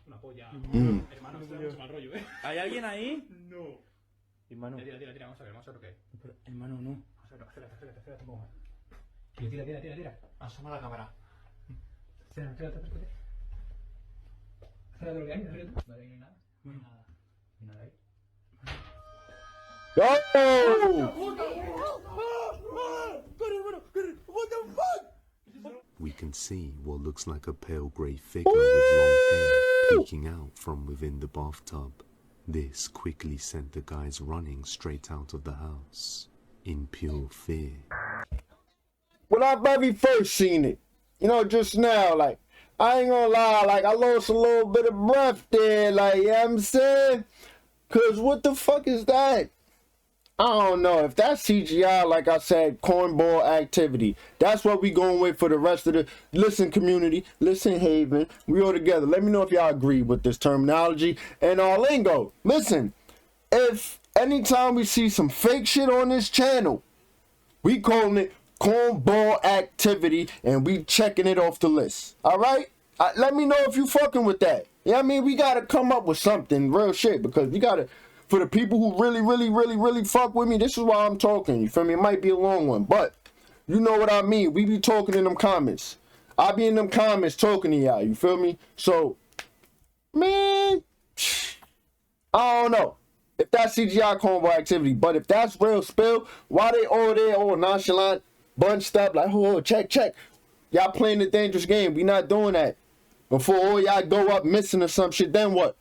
Una polla. Hermano, esto es mucho mal rollo, ¿eh? ¿Hay alguien ahí? No. Hermano. Tira, vamos a ver lo que es. Pero, hermano, no. Espérate un poco más. Tira. Asoma la cámara. Espérate lo que hay, Vale, no hay nada. No hay nada ahí. Yo! What the fuck? We can see what looks like a pale grey figure with long hair peeking out from within the bathtub. This quickly sent the guys running straight out of the house in pure fear. When I very first seen it, you know, just now, like, I ain't gonna lie, like, I lost a little bit of breath there, like, you know what I'm saying? Cause what the fuck is that? I don't know. If that's CGI, like I said, cornball activity, that's what we going with for the rest of the... Listen, community. Listen, Haven. We all together. Let me know if y'all agree with this terminology and our lingo. Listen, if anytime we see some fake shit on this channel, we calling it cornball activity and we checking it off the list. All right? Let me know if you fucking with that. Yeah, I mean, we got to come up with something real shit because we got to... For the people who really fuck with me, this is why I'm talking. You feel me? It might be a long one, but you know what I mean. We be talking in them comments. I be in them comments talking to y'all. You feel me? So, man, I don't know if that's CGI cornball activity, but if that's real spill, why they all there all nonchalant, bunched up like, oh, check. Y'all playing the dangerous game. We not doing that. Before all y'all go up missing or some shit, then what?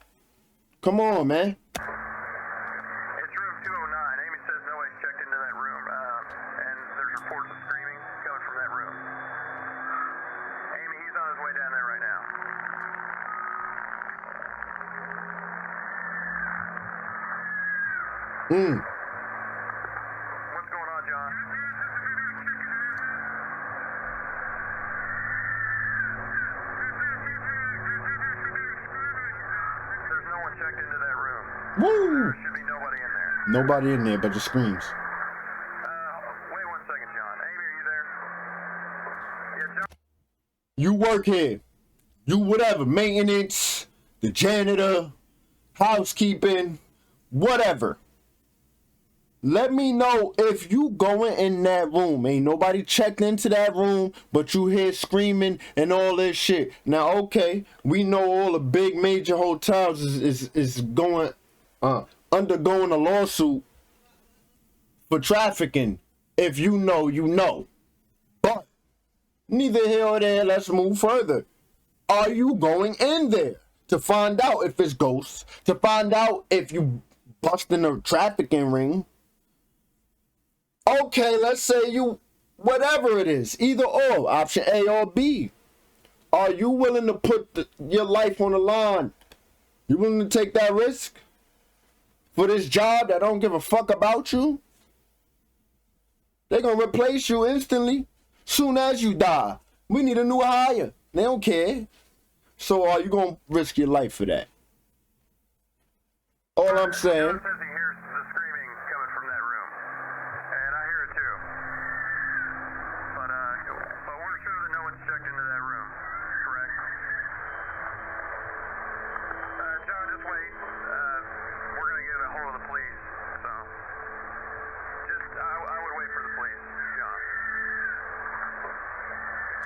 Come on, man. What's going on, John? There's no one checked into that room. Woo! There should be nobody in there. Nobody in there but the screams. Wait 1 second, John. Amy, are you there? Yeah, John. You work here. You whatever. Maintenance, the janitor, housekeeping, whatever. Let me know if you going in that room. Ain't nobody checked into that room, but you hear screaming and all this shit. Now, okay, we know all the big major hotels is going undergoing a lawsuit for trafficking. If you know, you know. But neither here or there. Let's move further. Are you going in there to find out if it's ghosts? To find out if you busting a trafficking ring? Okay, let's say you, whatever it is, either or, option A or B. Are you willing to put your life on the line? You willing to take that risk for this job that don't give a fuck about you? They're going to replace you instantly soon as you die. We need a new hire. They don't care. So are you going to risk your life for that? All I'm saying...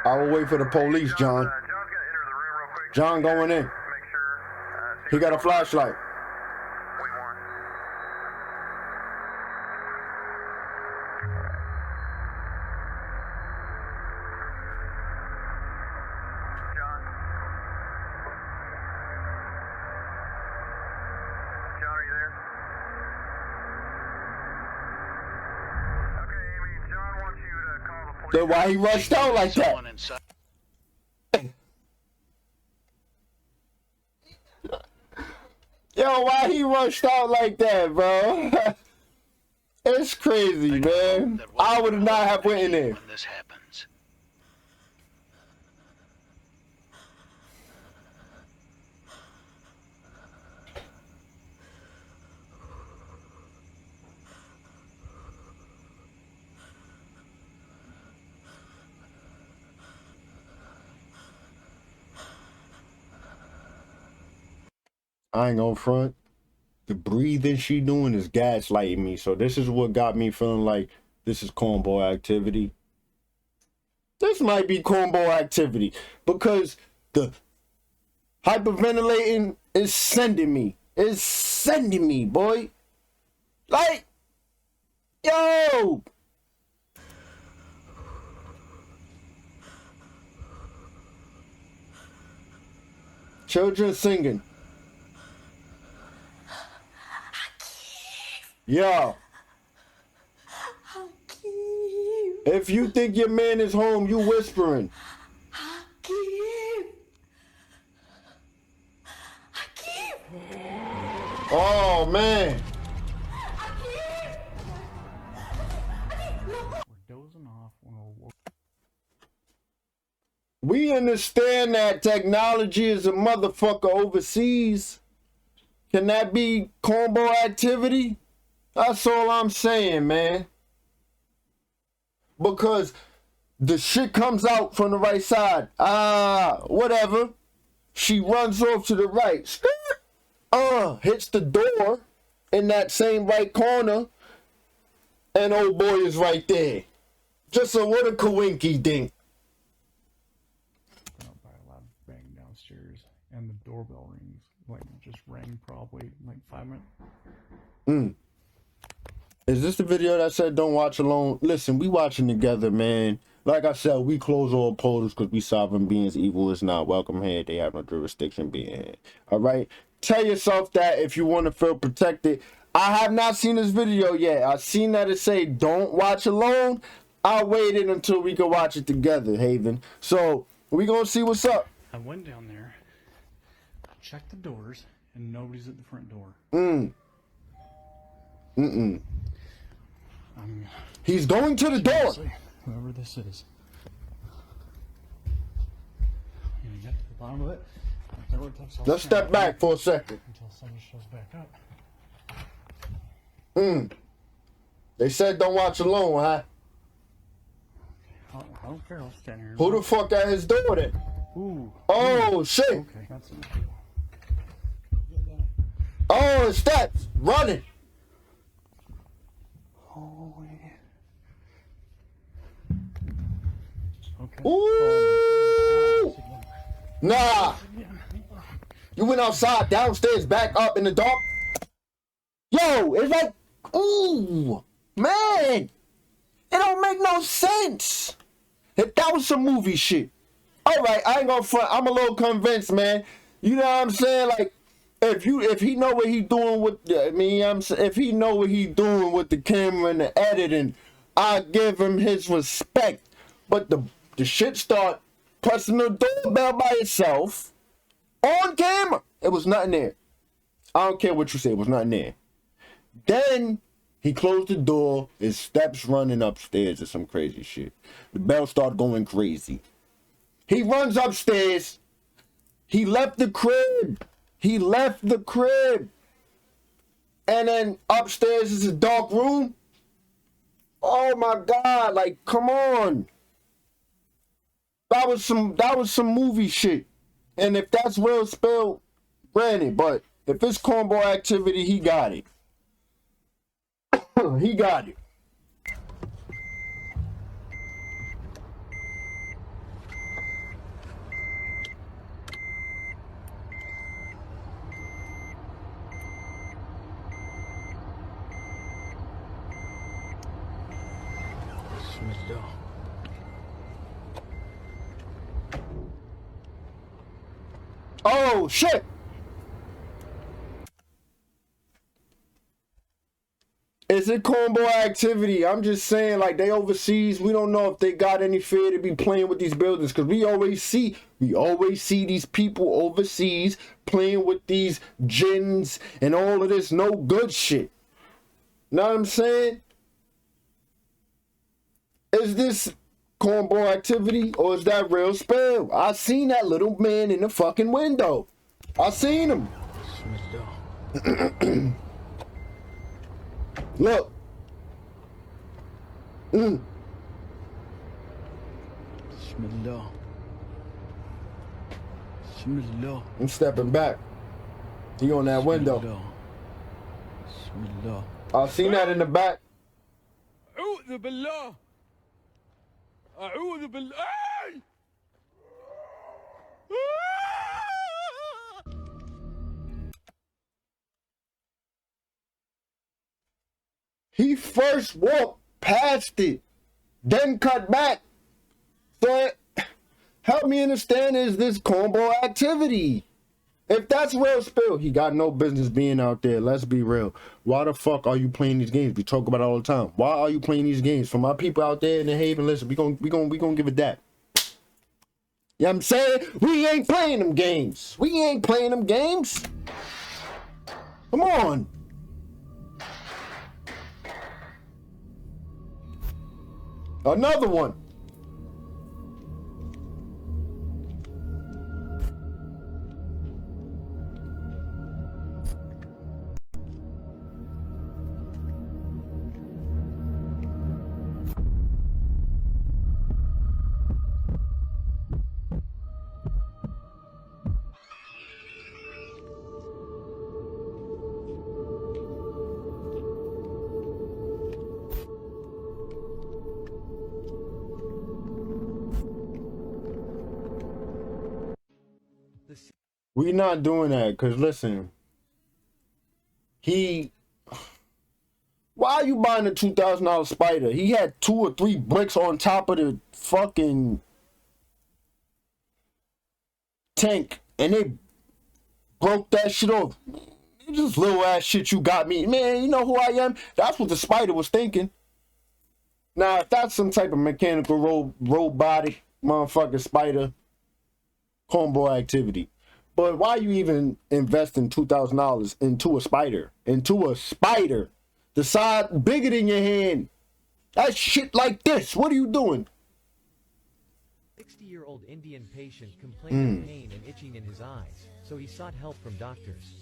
I will wait for the police, John. John going in. He got a flashlight. Then why he rushed out like that? Yo, why he rushed out like that, bro? It's crazy, man. I would not have went in there. When this happens. I ain't gonna front. The breathing she doing is gaslighting me. So this is what got me feeling like this is cornball activity. This might be cornball activity because the hyperventilating is sending me. It's sending me, boy. Like, yo. Children singing. Yo. If you think your man is home, you whispering. Oh, man. We understand that technology is a motherfucker overseas. Can that be cornball activity? That's all I'm saying, man. Because the shit comes out from the right side. Whatever. She runs off to the right. Hits the door in that same right corner. And old boy is right there. Just a what a coinky dink. By a loud bang downstairs, and the doorbell rings. Like, just rang probably like 5 minutes. Is this the video that said don't watch alone? Listen, we watching together, man. Like I said, we close all portals because we sovereign beings. Evil is not welcome here. They have no jurisdiction being here. All right? Tell yourself that if you want to feel protected. I have not seen this video yet. I've seen that it say don't watch alone. I waited until we could watch it together, Haven. So, we gonna see what's up. I went down there, checked the doors, and nobody's at the front door. He's going to the door. Whoever this is. You get to the bottom of it. Let's step back for a second. Until someone shows back up. They said don't watch alone, huh? I don't care. I'll stand here. Who the fuck at his door then? Ooh. Oh, shit. Okay. That's enough. Oh, it's steps. Running. Okay. Ooh. Nah. You went outside, downstairs, back up in the dark. Yo, it's like, ooh, man. It don't make no sense. If that was some movie shit. All right, I ain't gonna front. I'm a little convinced, man. You know what I'm saying? Like, if he know what he doing with, if he know what he doing with the camera and the editing, I give him his respect. But the shit start pressing the doorbell by itself on camera. It was nothing there. I don't care what you say. It was nothing there. Then he closed the door. His steps running upstairs or some crazy shit. The bell started going crazy. He runs upstairs. He left the crib. He left the crib. And then upstairs is a dark room. Oh my God, like, come on. That was some movie shit. And if that's real spell, granted, but if it's cornball activity, he got it. He got it. Oh, shit. Is it cornball activity? I'm just saying, like, they overseas. We don't know if they got any fear to be playing with these buildings, because we always see these people overseas playing with these jinns and all of this no good shit. Know what I'm saying? Is this cornball activity or is that real spell? I seen that little man in the fucking window. I seen him. Look. I'm stepping back. He on that window. I seen that in the back. أعوذ بالله أعوذ بالله. He first walked past it, then cut back. So help me understand, is this cornball activity? If that's real spill, he got no business being out there. Let's be real. Why the fuck are you playing these games? We talk about it all the time. Why are you playing these games? For my people out there in the Haven, listen, we gonna give it that. You know what I'm saying? We ain't playing them games. We ain't playing them games. Come on. Another one. We not doing that because listen, why are you buying a $2,000 spider? He had 2 or 3 bricks on top of the fucking tank and they broke that shit off. Just little ass shit you got me. Man, you know who I am? That's what the spider was thinking. Now, if that's some type of mechanical robotic motherfucking spider, cornball activity. But why you even investing $2,000 into a spider? Into a spider the size bigger than your hand. That shit like this. What are you doing? 60-year-old Indian patient complained of pain and itching in his eyes, so he sought help from doctors.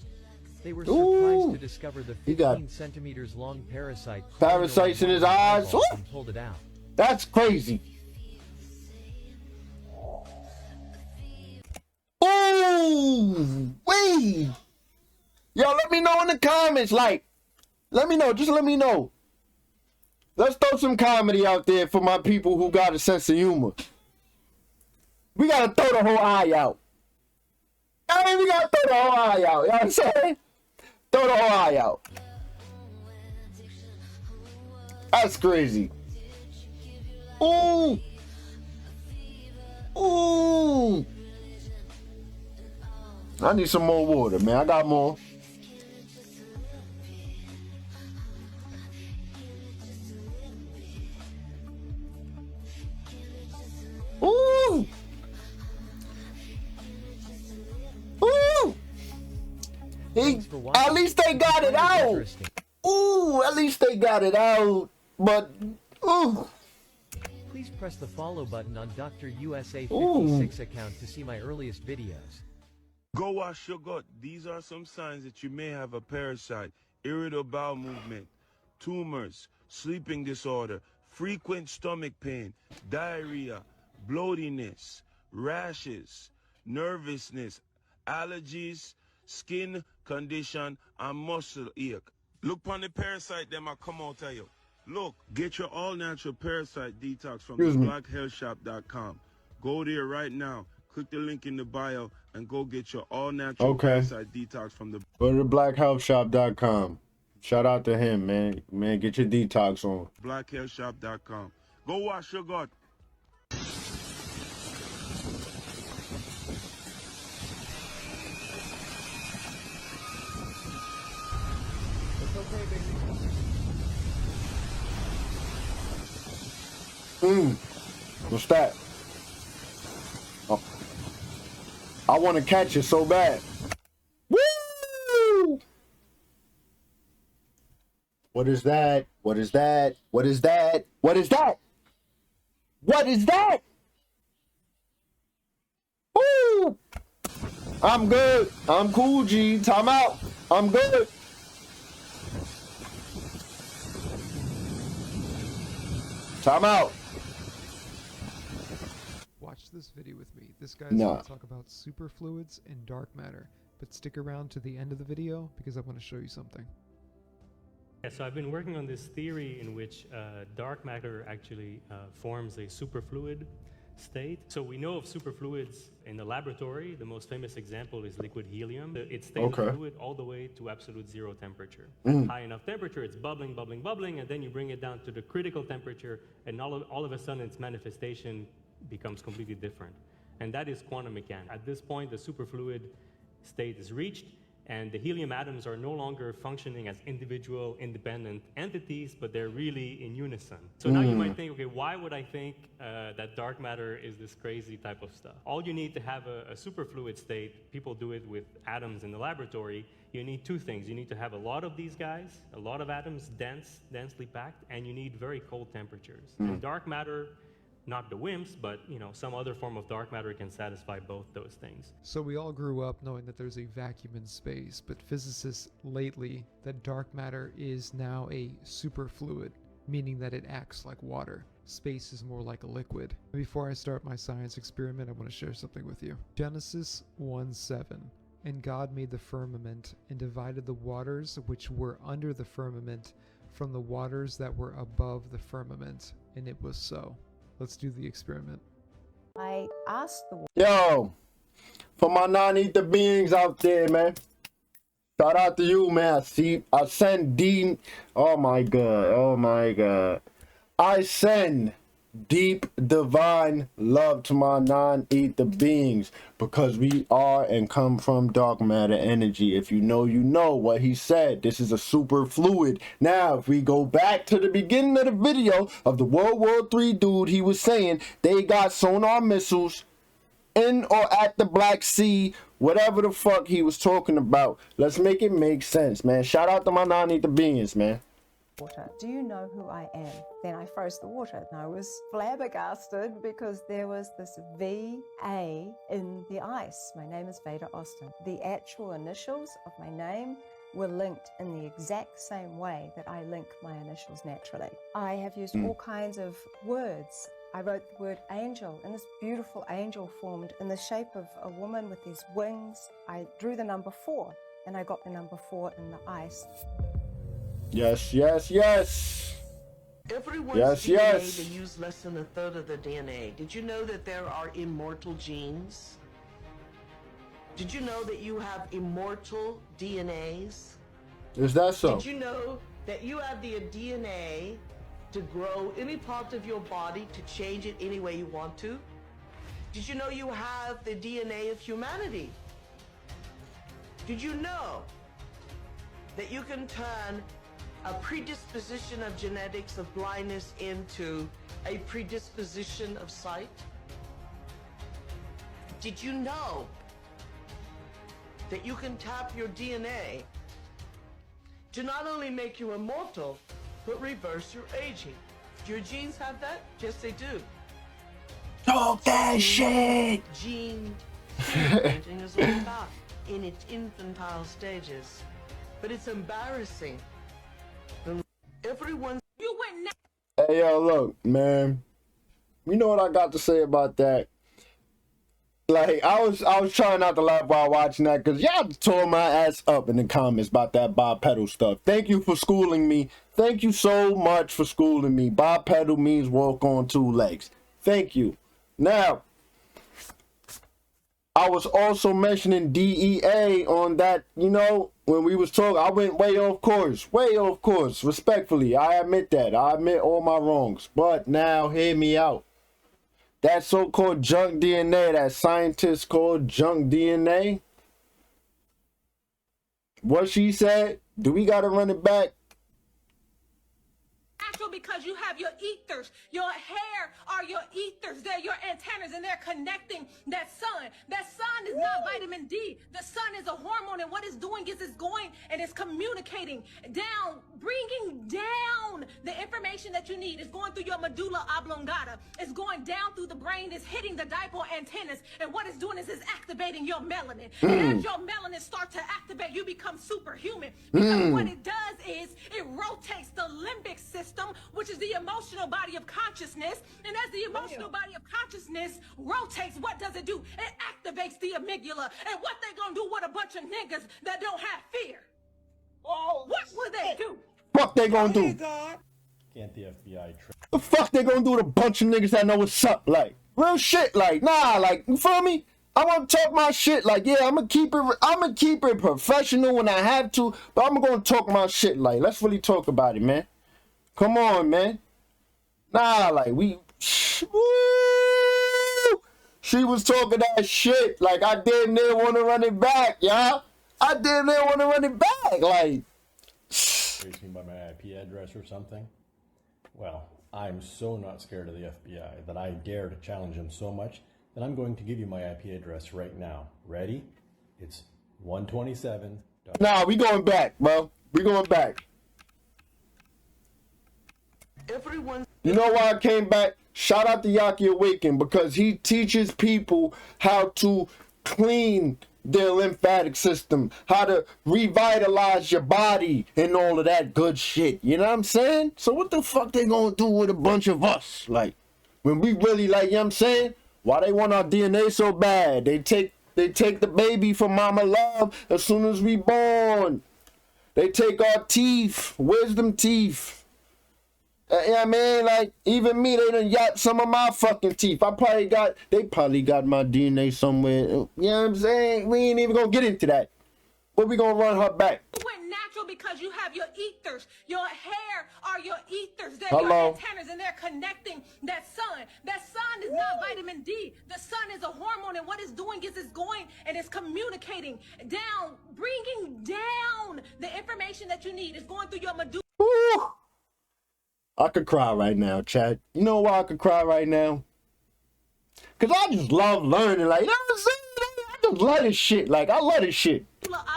They were surprised to discover the 15 centimeters long parasite. Parasites in his eyes. And pulled it out. That's crazy. Ooh, wait. Yo, let me know in the comments. Like, let me know. Just let me know. Let's throw some comedy out there for my people who got a sense of humor. We gotta throw the whole eye out. I mean, we gotta throw the whole eye out. You know what I'm saying? Throw the whole eye out. That's crazy. Ooh. Ooh. I need some more water, man. I got more. Ooh. Ooh. At least they got it out. Ooh, at least they got it out. But, ooh. Please press the follow button on Dr. USA 56 account to see my earliest videos. Go wash your gut. These are some signs that you may have a parasite, irritable bowel movement, tumors, sleeping disorder, frequent stomach pain, diarrhea, bloatiness, rashes, nervousness, allergies, skin condition, and muscle ache. Look upon the parasite, them I come out of you. Look, get your all-natural parasite detox from blackhealthshop.com. Go there right now. Click the link in the bio and go get your all-natural parasite detox from the... Go to blackhealthshop.com. Shout out to him, man. Man, get your detox on. blackhealthshop.com. Go wash your gut. It's okay, baby. What's that? Oh. I want to catch it so bad. Woo! What is that? What is that? What is that? What is that? What is that? Woo! I'm good. I'm cool, G. Time out. I'm good. Time out. Watch this video with me. This guy's going to talk about superfluids and dark matter, but stick around to the end of the video because I want to show you something. Yeah, so I've been working on this theory in which dark matter actually forms a superfluid state. So we know of superfluids in the laboratory. The most famous example is liquid helium. It stays a fluid all the way to absolute zero temperature. High enough temperature, it's bubbling, bubbling, bubbling, and then you bring it down to the critical temperature, and all of a sudden its manifestation becomes completely different. And that is quantum mechanics. At this point, the superfluid state is reached, and the helium atoms are no longer functioning as individual, independent entities, but they're really in unison. So now you might think, okay, why would I think that dark matter is this crazy type of stuff? All you need to have a superfluid state, people do it with atoms in the laboratory, you need two things. You need to have a lot of these guys, a lot of atoms, densely packed, and you need very cold temperatures. And dark matter, not the WIMPs, but some other form of dark matter can satisfy both those things. So we all grew up knowing that there's a vacuum in space, but physicists lately that dark matter is now a superfluid, meaning that it acts like water. Space is more like a liquid. Before I start my science experiment, I want to share something with you. Genesis 1:7. And God made the firmament and divided the waters which were under the firmament from the waters that were above the firmament, and it was so. Let's do the experiment. I asked the Yo, for my non-ether beings out there, man. Shout out to you, man. I send Dean. Oh my God. I send deep divine love to my non-ether beings because we are and come from dark matter energy. If you know what he said. This is a super fluid. Now if we go back to the beginning of the video of the World War III dude, he was saying they got sonar missiles in or at the Black Sea, whatever the fuck he was talking about. Let's make it make sense, man. Shout out to my non-ether beings, man. water. Do you know who I am? Then I froze the water and I was flabbergasted because there was this VA in the ice. My name is Veda Austin. The actual initials of my name were linked in the exact same way that I link my initials naturally. I have used all kinds of words. I wrote the word angel, and this beautiful angel formed in the shape of a woman with these wings. I drew the number 4, and I got the number 4 in the ice. Yes, yes, yes. Everyone's yes, DNA, yes. they use less than a third of the DNA. Did you know that there are immortal genes? Did you know that you have immortal DNAs? Is that so? Did you know that you have the DNA to grow any part of your body, to change it any way you want to? Did you know you have the DNA of humanity? Did you know that you can turn a predisposition of genetics of blindness into a predisposition of sight? Did you know that you can tap your DNA to not only make you immortal, but reverse your aging? Do your genes have that? Yes, they do. Talk that shit! Gene fingerprinting is all about in its infantile stages. But it's embarrassing. Everyone. You went now. Hey, yo, look, man. You know what I got to say about that? Like, I was trying not to laugh while watching that because y'all tore my ass up in the comments about that bipedal stuff. Thank you for schooling me. Thank you so much for schooling me. Bipedal means walk on 2 legs. Thank you. Now, I was also mentioning DEA on that, you know, when we was talking, I went way off course, respectfully. I admit that. I admit all my wrongs. But now, hear me out. That so-called junk DNA, that scientists called junk DNA, what she said, do we got to run it back? Because you have your ethers. Your hair are your ethers. They're your antennas, and they're connecting that sun. That sun is not vitamin D. The sun is a hormone, and what it's doing is it's going and it's communicating down, bringing down the information that you need. It's going through your medulla oblongata. It's going down through the brain. It's hitting the dipole antennas, and what it's doing is it's activating your melanin. And as your melanin starts to activate activate, you become superhuman. Because what it does is it rotates the limbic system, which is the emotional body of consciousness. And as the emotional body of consciousness rotates, what does it do? It activates the amygdala. And what they gonna do with a bunch of niggas that don't have fear? Oh, what will they do? Fuck they gonna do? Can't the FBI The fuck they gonna do with a bunch of niggas that know what's up? Like, real shit, like, nah, like, you feel me? I want to talk my shit, like, yeah, I'm gonna keep it professional when I have to, but I'm gonna talk my shit, like, let's really talk about it, man. Come on, man. Nah, like, woo! She was talking that shit, like, I damn near want to run it back, y'all. I damn near want to run it back, like. Trace me by my IP address or something? Well, I'm so not scared of the FBI that I dare to challenge them so much that I'm going to give you my IP address right now. Ready? It's 127. Nah, we going back, bro. We going back. Everyone. You know why I came back? Shout out to Yaki Awaken, because he teaches people how to clean their lymphatic system, how to revitalize your body and all of that good shit. You know what I'm saying? So what the fuck they gonna do with a bunch of us? Like, when we really, like, you know what I'm saying? Why they want our DNA so bad? They take the baby from Mama Love as soon as we born. They take our teeth, wisdom teeth. You know what I mean? Like, even me, they done got some of my fucking teeth. They probably got my DNA somewhere. You know what I'm saying? We ain't even gonna get into that. But we gonna run her back. You went natural because you have your ethers. Your hair are your ethers. They're Hello. your antennas, and they're connecting that sun. That sun is not vitamin D. The sun is a hormone, and what it's doing is it's going and it's communicating down, bringing down the information that you need. It's going through your medulla. Woo! I could cry right now, Chad. You know why I could cry right now? Because I just love learning. Like, you know what I'm saying? I just love this shit. Like, I love this shit. You know what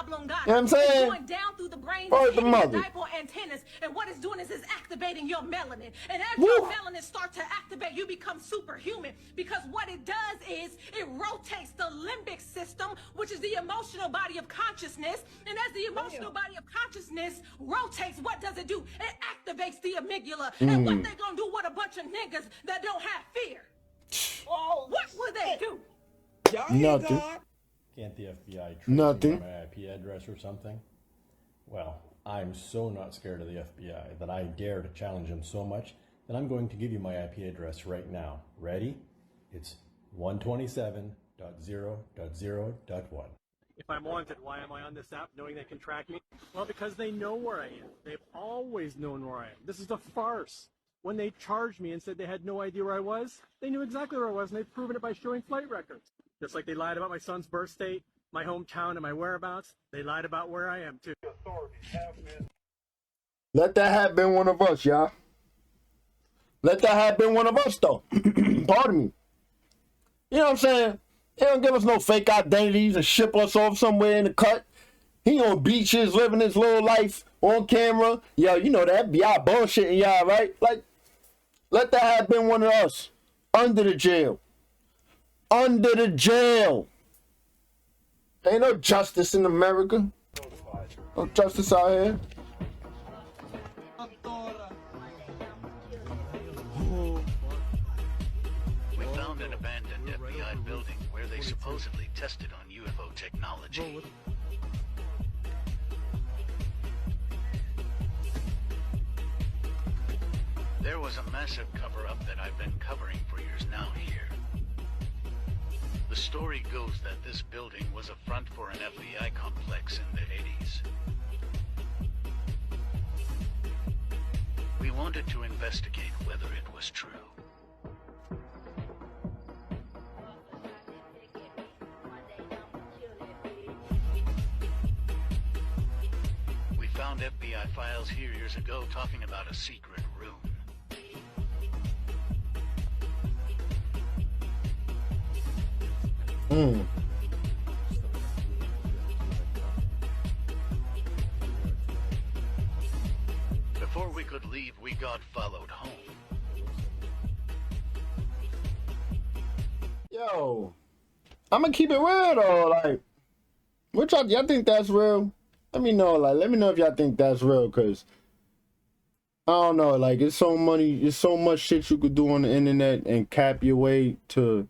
I'm saying? It's going down through the brain, Where's it's the hitting mother? the dipole antennas, and what it's doing is it's activating your melanin. And as your melanin starts to activate, you become superhuman, because what it does is it rotates the limbic system, which is the emotional body of consciousness. And as the emotional body of consciousness rotates, what does it do? It activates the amygdala. And what they gonna do with a bunch of niggas that don't have fear? What will they do? Nothing. Can't the FBI trace Nothing. me by my IP address or something? Well, I'm so not scared of the FBI that I dare to challenge them so much that I'm going to give you my IP address right now. Ready? It's 127.0.0.1. If I'm wanted, why am I on this app knowing they can track me? Well, because they know where I am. They've always known where I am. This is a farce. When they charged me and said they had no idea where I was, they knew exactly where I was, and they've proven it by showing flight records. Just like they lied about my son's birth state, my hometown, and my whereabouts, they lied about where I am, too. Let that have been one of us, y'all. Let that have been one of us, though. Pardon me. You know what I'm saying? He don't give us no fake identities and ship us off somewhere in the cut. He on beaches, living his little life on camera. Yo, you know that FBI bullshitting y'all, right? Like, let that have been one of us. Under the jail. Under the jail. Ain't no justice in America. No justice out here. We found an abandoned FBI building where they supposedly tested on UFO technology. There was a massive cover-up that I've been covering for years now here. The story goes that this building was a front for an FBI complex in the 80s. We wanted to investigate whether it was true. We found FBI files here years ago talking about a secret room. Before we could leave, we got followed home. Yo, I'm gonna keep it real though. Like, Which y'all think that's real? Let me know. Like, let me know if y'all think that's real, cause I don't know. Like, it's so much shit you could do on the internet and cap your way to,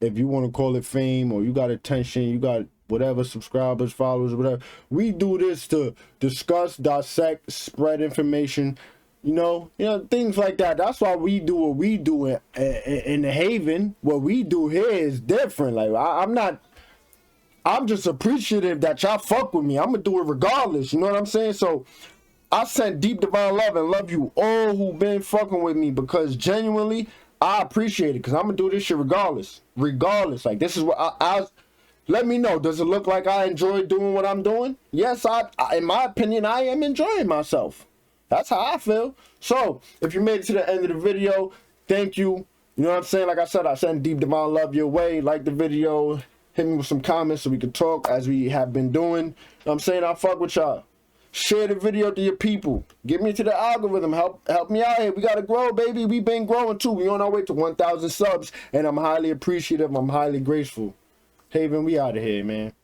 if you want to call it fame, or you got attention, you got whatever, subscribers, followers, whatever. We do this to discuss, dissect, spread information. You know, things like that. That's why we do what we do in the Haven. What we do here is different. Like, I'm just appreciative that y'all fuck with me. I'm gonna do it regardless. You know what I'm saying? So I send deep divine love and love you all who been fucking with me, because genuinely I appreciate it. Because I'm gonna do this shit regardless. Like, this is what I let me know. Does it look like I enjoy doing what I'm doing? Yes, I in my opinion, I am enjoying myself. That's how I feel. So if you made it to the end of the video, thank you. You know what I'm saying? Like I said, I send deep divine love your way. Like the video, hit me with some comments so we can talk as we have been doing. You know what I'm saying? I fuck with y'all. Share the video to your people. Get me to the algorithm. Help me out here. We gotta grow, baby. We been growing too. We on our way to 1,000 subs, and I'm highly appreciative. I'm highly grateful. Haven, we out of here, man.